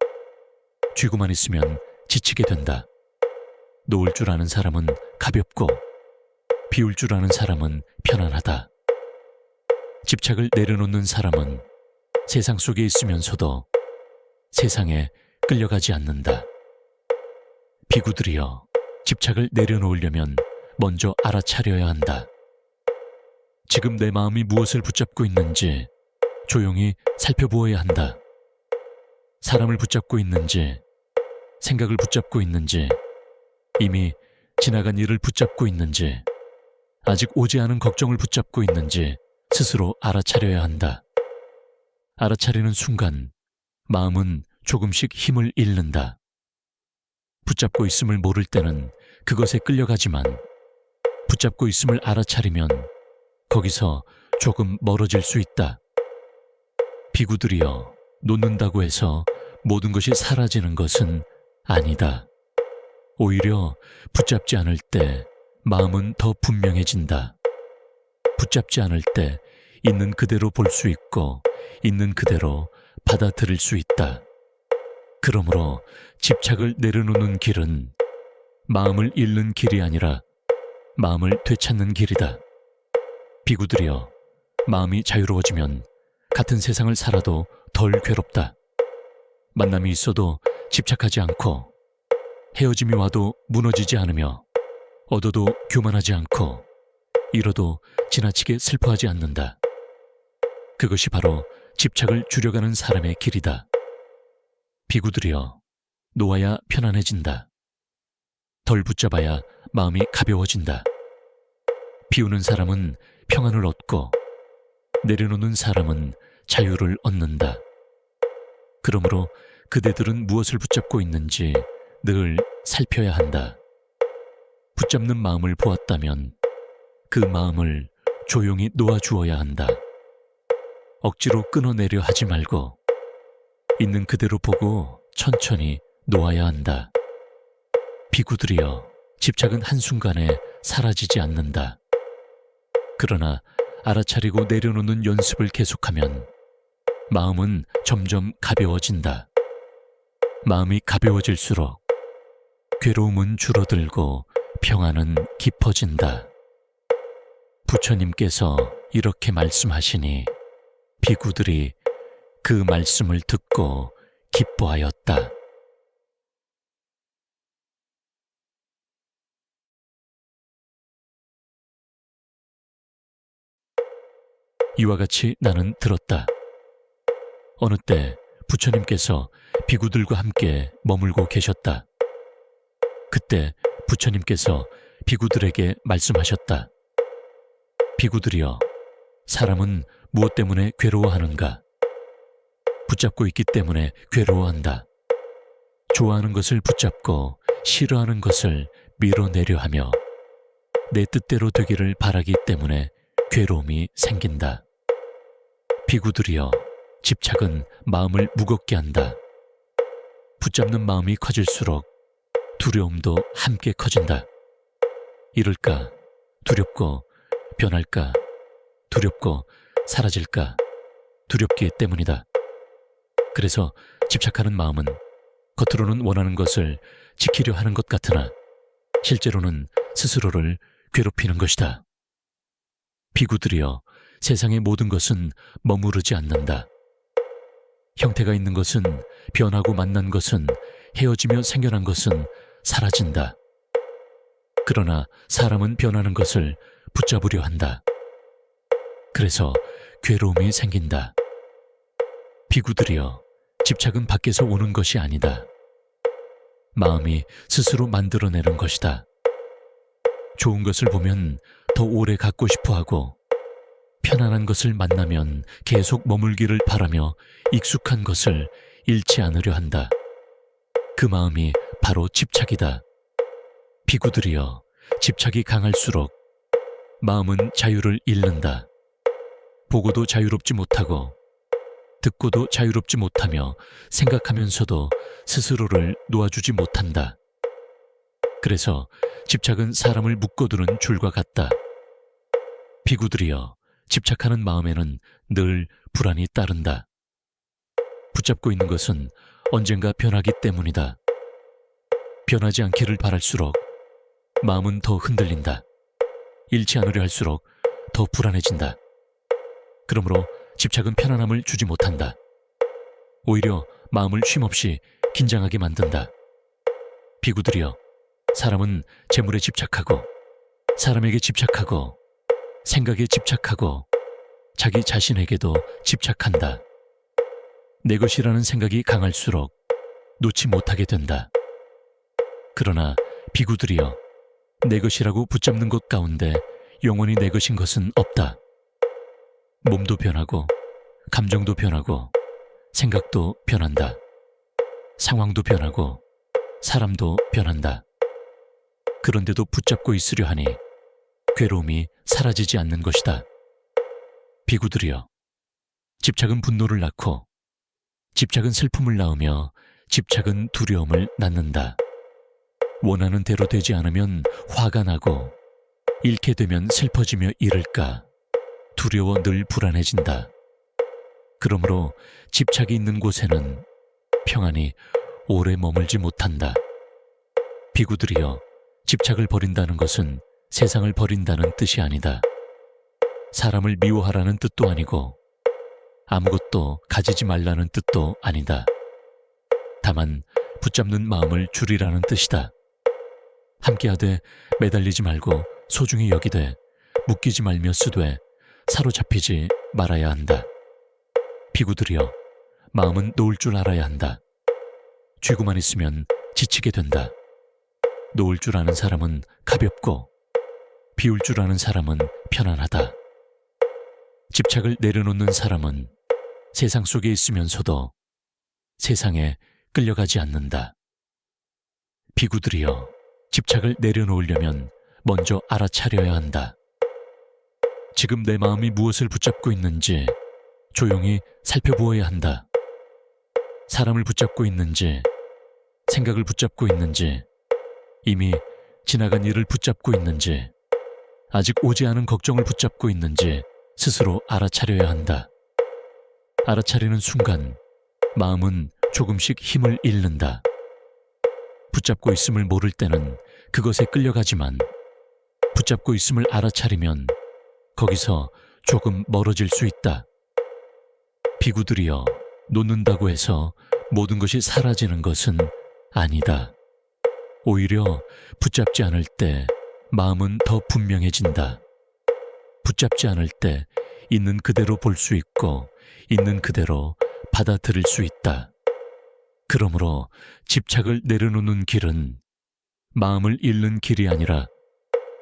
A: 쥐고만 있으면 지치게 된다. 놓을 줄 아는 사람은 가볍고, 비울 줄 아는 사람은 편안하다. 집착을 내려놓는 사람은 세상 속에 있으면서도 세상에 끌려가지 않는다. 비구들이여, 집착을 내려놓으려면 먼저 알아차려야 한다. 지금 내 마음이 무엇을 붙잡고 있는지 조용히 살펴보아야 한다. 사람을 붙잡고 있는지, 생각을 붙잡고 있는지, 이미 지나간 일을 붙잡고 있는지, 아직 오지 않은 걱정을 붙잡고 있는지 스스로 알아차려야 한다. 알아차리는 순간 마음은 조금씩 힘을 잃는다. 붙잡고 있음을 모를 때는 그것에 끌려가지만, 붙잡고 있음을 알아차리면 거기서 조금 멀어질 수 있다. 비구들이여, 놓는다고 해서 모든 것이 사라지는 것은 아니다. 오히려 붙잡지 않을 때 마음은 더 분명해진다. 붙잡지 않을 때 있는 그대로 볼 수 있고, 있는 그대로 받아들일 수 있다. 그러므로 집착을 내려놓는 길은 마음을 잃는 길이 아니라 마음을 되찾는 길이다. 비구들이여, 마음이 자유로워지면 같은 세상을 살아도 덜 괴롭다. 만남이 있어도 집착하지 않고, 헤어짐이 와도 무너지지 않으며, 얻어도 교만하지 않고, 잃어도 지나치게 슬퍼하지 않는다. 그것이 바로 집착을 줄여가는 사람의 길이다. 비구들이여, 놓아야 편안해진다. 덜 붙잡아야 마음이 가벼워진다. 비우는 사람은 평안을 얻고, 내려놓는 사람은 자유를 얻는다. 그러므로 그대들은 무엇을 붙잡고 있는지 늘 살펴야 한다. 붙잡는 마음을 보았다면 그 마음을 조용히 놓아주어야 한다. 억지로 끊어내려 하지 말고 있는 그대로 보고 천천히 놓아야 한다. 비구들이여, 집착은 한순간에 사라지지 않는다. 그러나 알아차리고 내려놓는 연습을 계속하면 마음은 점점 가벼워진다. 마음이 가벼워질수록 괴로움은 줄어들고 평안은 깊어진다. 부처님께서 이렇게 말씀하시니 비구들이 그 말씀을 듣고 기뻐하였다. 이와 같이 나는 들었다. 어느 때 부처님께서 비구들과 함께 머물고 계셨다. 그때 부처님께서 비구들에게 말씀하셨다. 비구들이여, 사람은 무엇 때문에 괴로워하는가? 붙잡고 있기 때문에 괴로워한다. 좋아하는 것을 붙잡고 싫어하는 것을 밀어내려 하며 내 뜻대로 되기를 바라기 때문에 괴로움이 생긴다. 비구들이여, 집착은 마음을 무겁게 한다. 붙잡는 마음이 커질수록 두려움도 함께 커진다. 이럴까, 두렵고 변할까, 두렵고 사라질까, 두렵기 때문이다. 그래서 집착하는 마음은 겉으로는 원하는 것을 지키려 하는 것 같으나 실제로는 스스로를 괴롭히는 것이다. 비구들이여, 세상의 모든 것은 머무르지 않는다. 형태가 있는 것은, 변하고 만난 것은, 헤어지며 생겨난 것은 사라진다. 그러나 사람은 변하는 것을 붙잡으려 한다. 그래서 괴로움이 생긴다. 비구들이여, 집착은 밖에서 오는 것이 아니다. 마음이 스스로 만들어내는 것이다. 좋은 것을 보면 더 오래 갖고 싶어 하고, 편안한 것을 만나면 계속 머물기를 바라며 익숙한 것을 잃지 않으려 한다. 그 마음이 바로 집착이다. 비구들이여, 집착이 강할수록 마음은 자유를 잃는다. 보고도 자유롭지 못하고 듣고도 자유롭지 못하며 생각하면서도 스스로를 놓아주지 못한다. 그래서 집착은 사람을 묶어두는 줄과 같다. 비구들이여, 집착하는 마음에는 늘 불안이 따른다. 붙잡고 있는 것은 언젠가 변하기 때문이다. 변하지 않기를 바랄수록 마음은 더 흔들린다. 잃지 않으려 할수록 더 불안해진다. 그러므로 집착은 편안함을 주지 못한다. 오히려 마음을 쉼없이 긴장하게 만든다. 비구들이여, 사람은 재물에 집착하고, 사람에게 집착하고, 생각에 집착하고, 자기 자신에게도 집착한다. 내 것이라는 생각이 강할수록 놓지 못하게 된다. 그러나 비구들이여, 내 것이라고 붙잡는 것 가운데 영원히 내 것인 것은 없다. 몸도 변하고, 감정도 변하고, 생각도 변한다. 상황도 변하고, 사람도 변한다. 그런데도 붙잡고 있으려 하니 괴로움이 사라지지 않는 것이다. 비구들이여, 집착은 분노를 낳고, 집착은 슬픔을 낳으며, 집착은 두려움을 낳는다. 원하는 대로 되지 않으면 화가 나고, 잃게 되면 슬퍼지며 잃을까 두려워 늘 불안해진다. 그러므로 집착이 있는 곳에는 평안이 오래 머물지 못한다. 비구들이여, 집착을 버린다는 것은 세상을 버린다는 뜻이 아니다. 사람을 미워하라는 뜻도 아니고 아무것도 가지지 말라는 뜻도 아니다. 다만 붙잡는 마음을 줄이라는 뜻이다. 함께하되 매달리지 말고 소중히 여기되 묶이지 말며 쓰되 사로잡히지 말아야 한다. 비구들이여, 마음은 놓을 줄 알아야 한다. 쥐고만 있으면 지치게 된다. 놓을 줄 아는 사람은 가볍고 비울 줄 아는 사람은 편안하다. 집착을 내려놓는 사람은 세상 속에 있으면서도 세상에 끌려가지 않는다. 비구들이여, 집착을 내려놓으려면 먼저 알아차려야 한다. 지금 내 마음이 무엇을 붙잡고 있는지 조용히 살펴보아야 한다. 사람을 붙잡고 있는지, 생각을 붙잡고 있는지, 이미 지나간 일을 붙잡고 있는지, 아직 오지 않은 걱정을 붙잡고 있는지 스스로 알아차려야 한다. 알아차리는 순간 마음은 조금씩 힘을 잃는다. 붙잡고 있음을 모를 때는 그것에 끌려가지만 붙잡고 있음을 알아차리면 거기서 조금 멀어질 수 있다. 비구들이여, 놓는다고 해서 모든 것이 사라지는 것은 아니다. 오히려 붙잡지 않을 때 마음은 더 분명해진다. 붙잡지 않을 때 있는 그대로 볼 수 있고 있는 그대로 받아들일 수 있다. 그러므로 집착을 내려놓는 길은 마음을 잃는 길이 아니라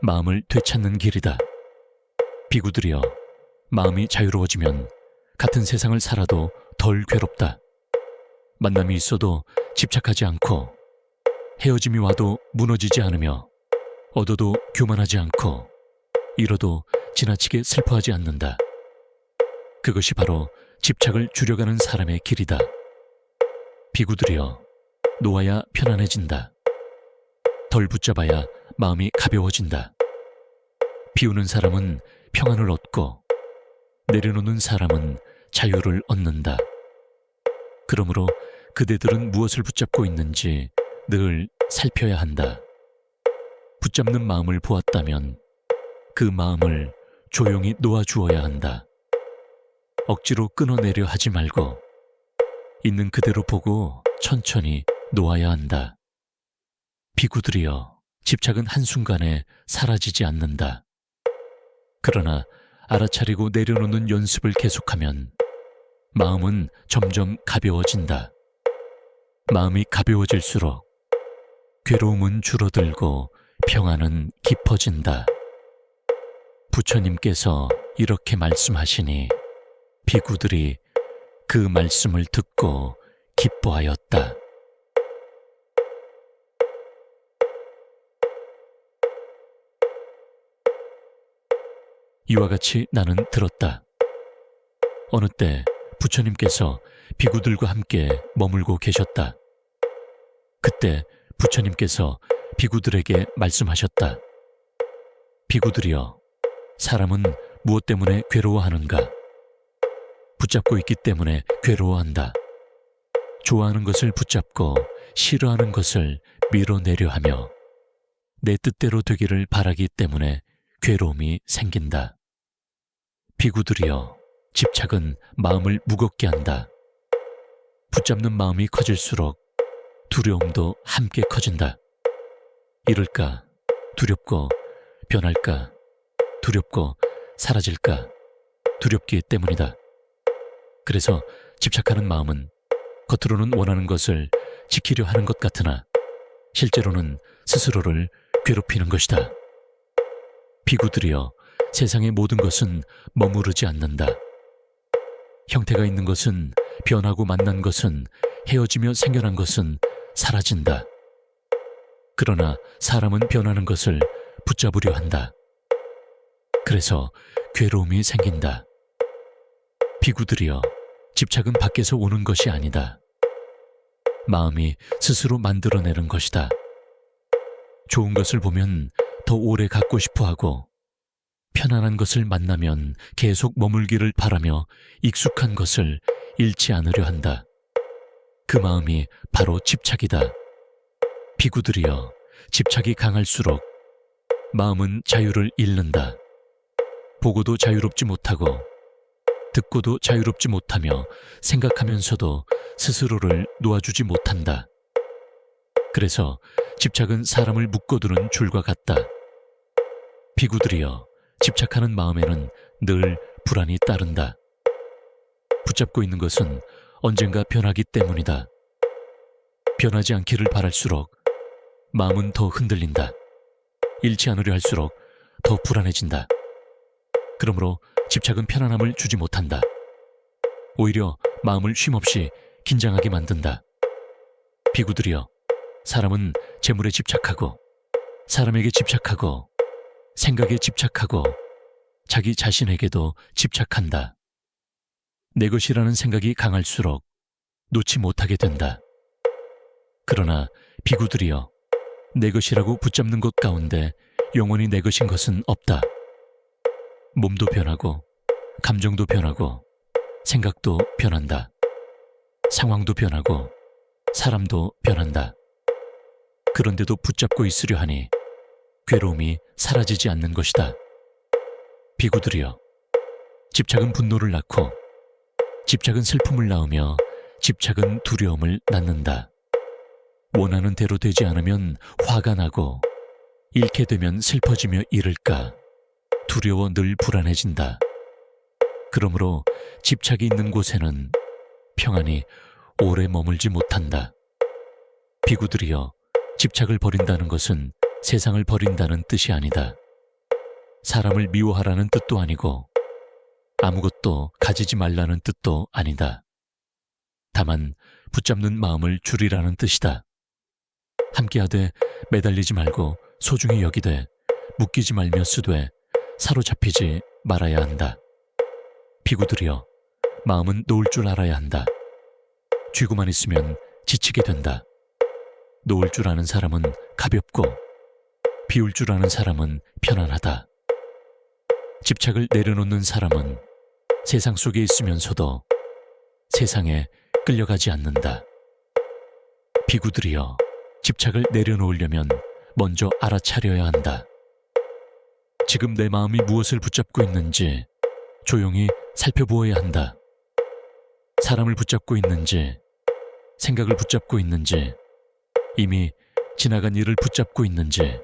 A: 마음을 되찾는 길이다. 비구들이여, 마음이 자유로워지면 같은 세상을 살아도 덜 괴롭다. 만남이 있어도 집착하지 않고 헤어짐이 와도 무너지지 않으며 얻어도 교만하지 않고 잃어도 지나치게 슬퍼하지 않는다. 그것이 바로 집착을 줄여가는 사람의 길이다. 비구들이여, 놓아야 편안해진다. 덜 붙잡아야 마음이 가벼워진다. 비우는 사람은 평안을 얻고 내려놓는 사람은 자유를 얻는다. 그러므로 그대들은 무엇을 붙잡고 있는지 늘 살펴야 한다. 붙잡는 마음을 보았다면 그 마음을 조용히 놓아주어야 한다. 억지로 끊어내려 하지 말고 있는 그대로 보고 천천히 놓아야 한다. 비구들이여, 집착은 한순간에 사라지지 않는다. 그러나 알아차리고 내려놓는 연습을 계속하면 마음은 점점 가벼워진다. 마음이 가벼워질수록 괴로움은 줄어들고 평안은 깊어진다. 부처님께서 이렇게 말씀하시니 비구들이 그 말씀을 듣고 기뻐하였다. 이와 같이 나는 들었다. 어느 때 부처님께서 비구들과 함께 머물고 계셨다. 그때 부처님께서 비구들에게 말씀하셨다. 비구들이여, 사람은 무엇 때문에 괴로워하는가? 붙잡고 있기 때문에 괴로워한다. 좋아하는 것을 붙잡고 싫어하는 것을 밀어내려 하며 내 뜻대로 되기를 바라기 때문에 괴로움이 생긴다. 비구들이여, 집착은 마음을 무겁게 한다. 붙잡는 마음이 커질수록 두려움도 함께 커진다. 잃을까 두렵고 변할까 두렵고 사라질까 두렵기 때문이다. 그래서 집착하는 마음은 겉으로는 원하는 것을 지키려 하는 것 같으나 실제로는 스스로를 괴롭히는 것이다. 비구들이여, 세상의 모든 것은 머무르지 않는다. 형태가 있는 것은, 변하고 만난 것은, 헤어지며 생겨난 것은 사라진다. 그러나 사람은 변하는 것을 붙잡으려 한다. 그래서 괴로움이 생긴다. 비구들이여, 집착은 밖에서 오는 것이 아니다. 마음이 스스로 만들어내는 것이다. 좋은 것을 보면 더 오래 갖고 싶어 하고 편안한 것을 만나면 계속 머물기를 바라며 익숙한 것을 잃지 않으려 한다. 그 마음이 바로 집착이다. 비구들이여, 집착이 강할수록 마음은 자유를 잃는다. 보고도 자유롭지 못하고 듣고도 자유롭지 못하며 생각하면서도 스스로를 놓아주지 못한다. 그래서 집착은 사람을 묶어두는 줄과 같다. 비구들이여, 집착하는 마음에는 늘 불안이 따른다. 붙잡고 있는 것은 언젠가 변하기 때문이다. 변하지 않기를 바랄수록 마음은 더 흔들린다. 잃지 않으려 할수록 더 불안해진다. 그러므로 집착은 편안함을 주지 못한다. 오히려 마음을 쉼없이 긴장하게 만든다. 비구들이여, 사람은 재물에 집착하고 사람에게 집착하고 생각에 집착하고 자기 자신에게도 집착한다. 내 것이라는 생각이 강할수록 놓지 못하게 된다. 그러나 비구들이여, 내 것이라고 붙잡는 것 가운데 영원히 내 것인 것은 없다. 몸도 변하고 감정도 변하고 생각도 변한다. 상황도 변하고 사람도 변한다. 그런데도 붙잡고 있으려 하니 괴로움이 사라지지 않는 것이다. 비구들이여, 집착은 분노를 낳고 집착은 슬픔을 낳으며 집착은 두려움을 낳는다. 원하는 대로 되지 않으면 화가 나고 잃게 되면 슬퍼지며 잃을까 두려워 늘 불안해진다. 그러므로 집착이 있는 곳에는 평안이 오래 머물지 못한다. 비구들이여, 집착을 버린다는 것은 세상을 버린다는 뜻이 아니다. 사람을 미워하라는 뜻도 아니고 아무것도 가지지 말라는 뜻도 아니다. 다만 붙잡는 마음을 줄이라는 뜻이다. 함께하되 매달리지 말고 소중히 여기되 묶이지 말며 쓰되 사로잡히지 말아야 한다. 비구들이여, 마음은 놓을 줄 알아야 한다. 쥐고만 있으면 지치게 된다. 놓을 줄 아는 사람은 가볍고 비울 줄 아는 사람은 편안하다. 집착을 내려놓는 사람은 세상 속에 있으면서도 세상에 끌려가지 않는다. 비구들이여, 집착을 내려놓으려면 먼저 알아차려야 한다. 지금 내 마음이 무엇을 붙잡고 있는지 조용히 살펴보아야 한다. 사람을 붙잡고 있는지, 생각을 붙잡고 있는지, 이미 지나간 일을 붙잡고 있는지,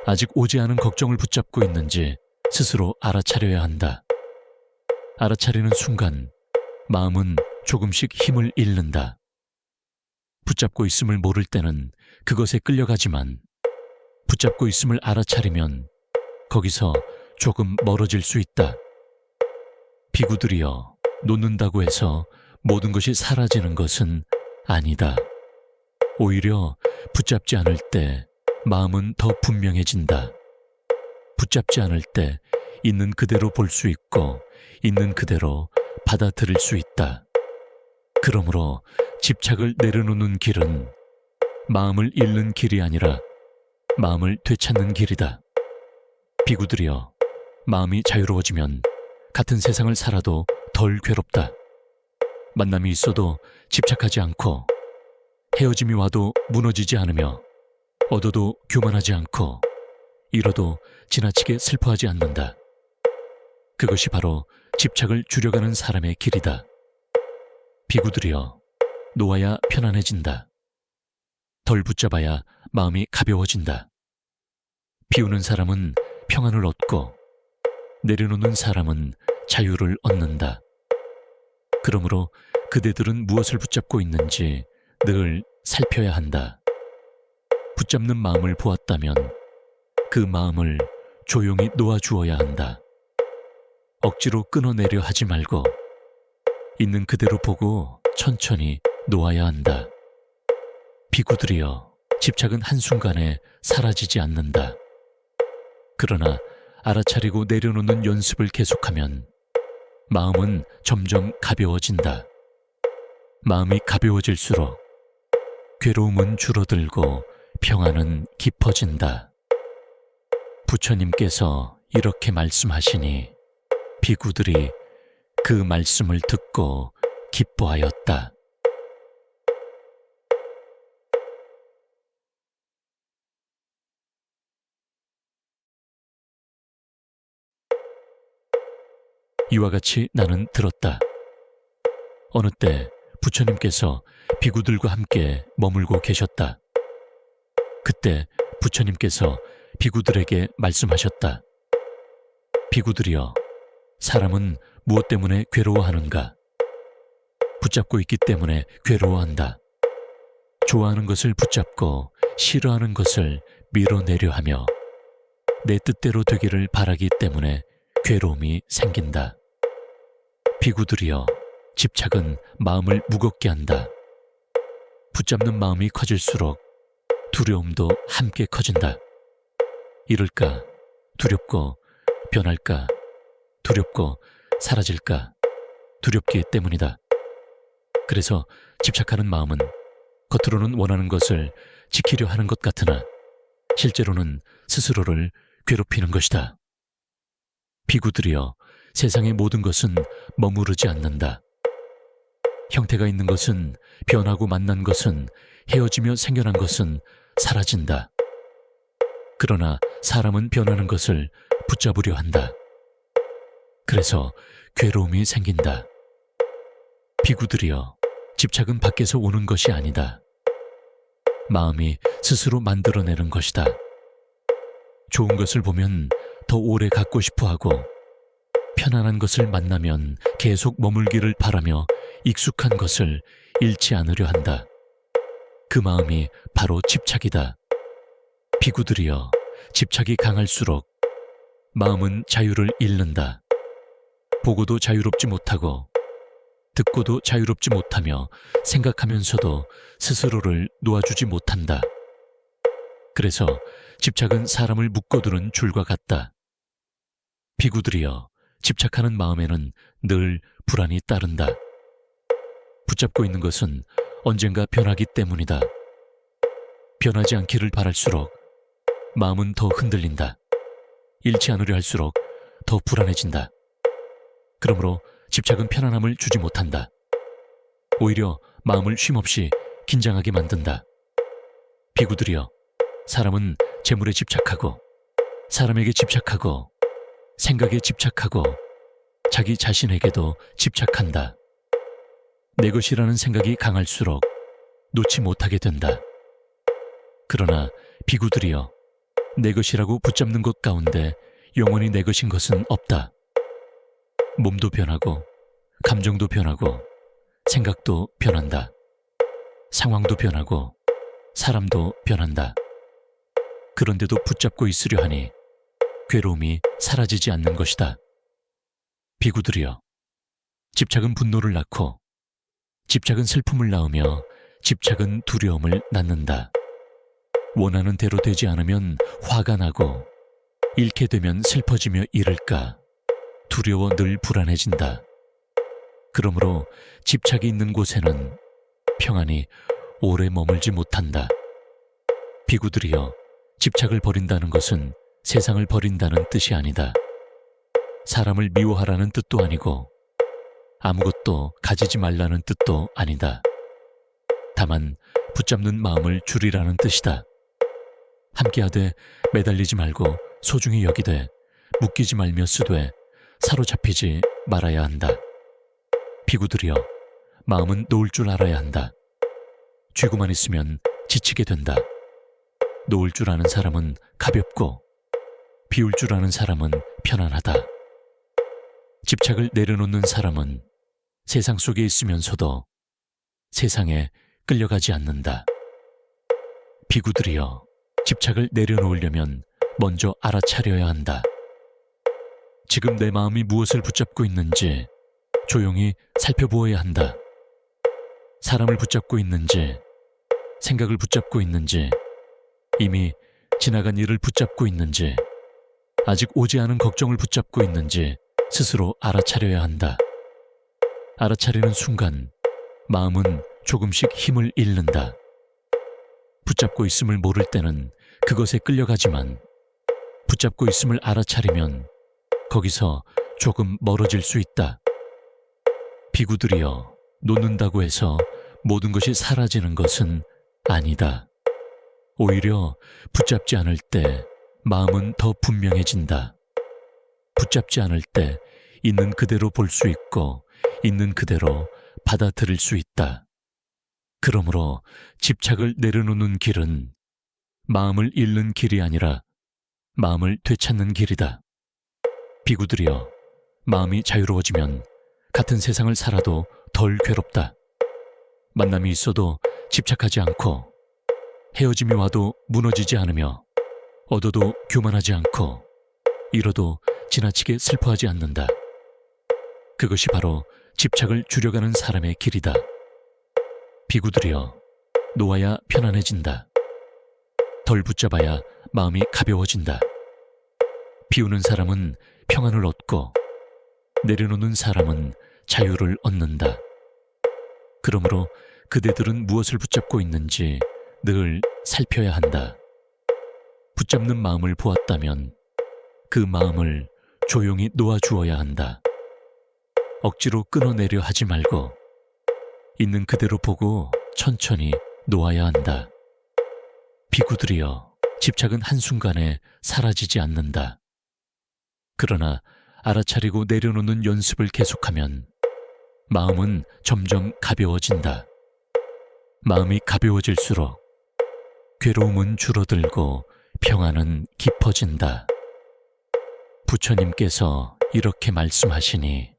A: 아직 오지 않은 걱정을 붙잡고 있는지 스스로 알아차려야 한다. 알아차리는 순간 마음은 조금씩 힘을 잃는다. 붙잡고 있음을 모를 때는 그것에 끌려가지만 붙잡고 있음을 알아차리면 거기서 조금 멀어질 수 있다. 비구들이여, 놓는다고 해서 모든 것이 사라지는 것은 아니다. 오히려 붙잡지 않을 때 마음은 더 분명해진다. 붙잡지 않을 때 있는 그대로 볼 수 있고 있는 그대로 받아들일 수 있다. 그러므로 집착을 내려놓는 길은 마음을 잃는 길이 아니라 마음을 되찾는 길이다. 비구들이여, 마음이 자유로워지면 같은 세상을 살아도 덜 괴롭다. 만남이 있어도 집착하지 않고 헤어짐이 와도 무너지지 않으며 얻어도 교만하지 않고 잃어도 지나치게 슬퍼하지 않는다. 그것이 바로 집착을 줄여가는 사람의 길이다. 비구들이여, 놓아야 편안해진다. 덜 붙잡아야 마음이 가벼워진다. 비우는 사람은 평안을 얻고 내려놓는 사람은 자유를 얻는다. 그러므로 그대들은 무엇을 붙잡고 있는지 늘 살펴야 한다. 붙잡는 마음을 보았다면 그 마음을 조용히 놓아주어야 한다. 억지로 끊어내려 하지 말고 있는 그대로 보고 천천히 놓아야 한다. 비구들이여, 집착은 한순간에 사라지지 않는다. 그러나 알아차리고 내려놓는 연습을 계속하면 마음은 점점 가벼워진다. 마음이 가벼워질수록 괴로움은 줄어들고 평안은 깊어진다. 부처님께서 이렇게 말씀하시니 비구들이 그 말씀을 듣고 기뻐하였다. 이와 같이 나는 들었다. 어느 때 부처님께서 비구들과 함께 머물고 계셨다. 그때 부처님께서 비구들에게 말씀하셨다. 비구들이여, 사람은 무엇 때문에 괴로워하는가? 붙잡고 있기 때문에 괴로워한다. 좋아하는 것을 붙잡고 싫어하는 것을 밀어내려 하며 내 뜻대로 되기를 바라기 때문에 괴로움이 생긴다. 비구들이여, 집착은 마음을 무겁게 한다. 붙잡는 마음이 커질수록 두려움도 함께 커진다. 잃을까 두렵고 변할까 두렵고 사라질까 두렵기 때문이다. 그래서 집착하는 마음은 겉으로는 원하는 것을 지키려 하는 것 같으나 실제로는 스스로를 괴롭히는 것이다. 비구들이여, 세상의 모든 것은 머무르지 않는다. 형태가 있는 것은, 변하고 만난 것은, 헤어지며 생겨난 것은 사라진다. 그러나 사람은 변하는 것을 붙잡으려 한다. 그래서 괴로움이 생긴다. 비구들이여, 집착은 밖에서 오는 것이 아니다. 마음이 스스로 만들어내는 것이다. 좋은 것을 보면 더 오래 갖고 싶어 하고, 편안한 것을 만나면 계속 머물기를 바라며 익숙한 것을 잃지 않으려 한다. 그 마음이 바로 집착이다. 비구들이여, 집착이 강할수록 마음은 자유를 잃는다. 보고도 자유롭지 못하고, 듣고도 자유롭지 못하며 생각하면서도 스스로를 놓아주지 못한다. 그래서 집착은 사람을 묶어두는 줄과 같다. 비구들이여, 집착하는 마음에는 늘 불안이 따른다. 붙잡고 있는 것은 언젠가 변하기 때문이다. 변하지 않기를 바랄수록 마음은 더 흔들린다. 잃지 않으려 할수록 더 불안해진다. 그러므로 집착은 편안함을 주지 못한다. 오히려 마음을 쉼없이 긴장하게 만든다. 비구들이여, 사람은 재물에 집착하고, 사람에게 집착하고, 생각에 집착하고, 자기 자신에게도 집착한다. 내 것이라는 생각이 강할수록 놓지 못하게 된다. 그러나 비구들이여, 내 것이라고 붙잡는 것 가운데 영원히 내 것인 것은 없다. 몸도 변하고, 감정도 변하고, 생각도 변한다. 상황도 변하고, 사람도 변한다. 그런데도 붙잡고 있으려 하니 괴로움이 사라지지 않는 것이다. 비구들이여, 집착은 분노를 낳고, 집착은 슬픔을 낳으며, 집착은 두려움을 낳는다. 원하는 대로 되지 않으면 화가 나고, 잃게 되면 슬퍼지며 이를까 두려워 늘 불안해진다. 그러므로 집착이 있는 곳에는 평안이 오래 머물지 못한다. 비구들이여, 집착을 버린다는 것은 세상을 버린다는 뜻이 아니다. 사람을 미워하라는 뜻도 아니고, 아무것도 가지지 말라는 뜻도 아니다. 다만 붙잡는 마음을 줄이라는 뜻이다. 함께하되 매달리지 말고 소중히 여기되, 묶이지 말며 쓰되 사로잡히지 말아야 한다. 비구들이여, 마음은 놓을 줄 알아야 한다. 쥐고만 있으면 지치게 된다. 놓을 줄 아는 사람은 가볍고, 비울 줄 아는 사람은 편안하다. 집착을 내려놓는 사람은 세상 속에 있으면서도 세상에 끌려가지 않는다. 비구들이여, 집착을 내려놓으려면 먼저 알아차려야 한다. 지금 내 마음이 무엇을 붙잡고 있는지 조용히 살펴보아야 한다. 사람을 붙잡고 있는지, 생각을 붙잡고 있는지, 이미 지나간 일을 붙잡고 있는지, 아직 오지 않은 걱정을 붙잡고 있는지 스스로 알아차려야 한다. 알아차리는 순간 마음은 조금씩 힘을 잃는다. 붙잡고 있음을 모를 때는 그것에 끌려가지만, 붙잡고 있음을 알아차리면 거기서 조금 멀어질 수 있다. 비구들이여, 놓는다고 해서 모든 것이 사라지는 것은 아니다. 오히려 붙잡지 않을 때 마음은 더 분명해진다. 붙잡지 않을 때 있는 그대로 볼 수 있고, 있는 그대로 받아들일 수 있다. 그러므로 집착을 내려놓는 길은 마음을 잃는 길이 아니라 마음을 되찾는 길이다. 비구들이여, 마음이 자유로워지면 같은 세상을 살아도 덜 괴롭다. 만남이 있어도 집착하지 않고, 헤어짐이 와도 무너지지 않으며, 얻어도 교만하지 않고, 잃어도 지나치게 슬퍼하지 않는다. 그것이 바로 집착을 줄여가는 사람의 길이다. 비구들이여, 놓아야 편안해진다. 덜 붙잡아야 마음이 가벼워진다. 비우는 사람은 평안을 얻고, 내려놓는 사람은 자유를 얻는다. 그러므로 그대들은 무엇을 붙잡고 있는지 늘 살펴야 한다. 붙잡는 마음을 보았다면 그 마음을 조용히 놓아주어야 한다. 억지로 끊어내려 하지 말고 있는 그대로 보고 천천히 놓아야 한다. 비구들이여, 집착은 한순간에 사라지지 않는다. 그러나 알아차리고 내려놓는 연습을 계속하면 마음은 점점 가벼워진다. 마음이 가벼워질수록 괴로움은 줄어들고 평안은 깊어진다. 부처님께서 이렇게 말씀하시니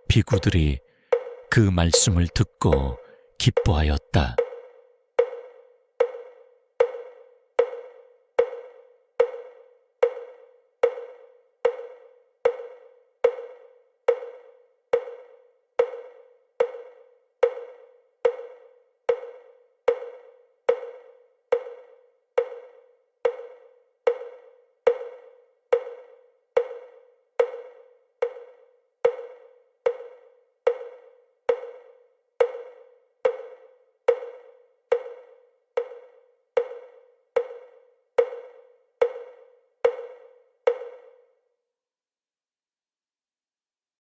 A: 비구들이 그 말씀을 듣고 기뻐하였다.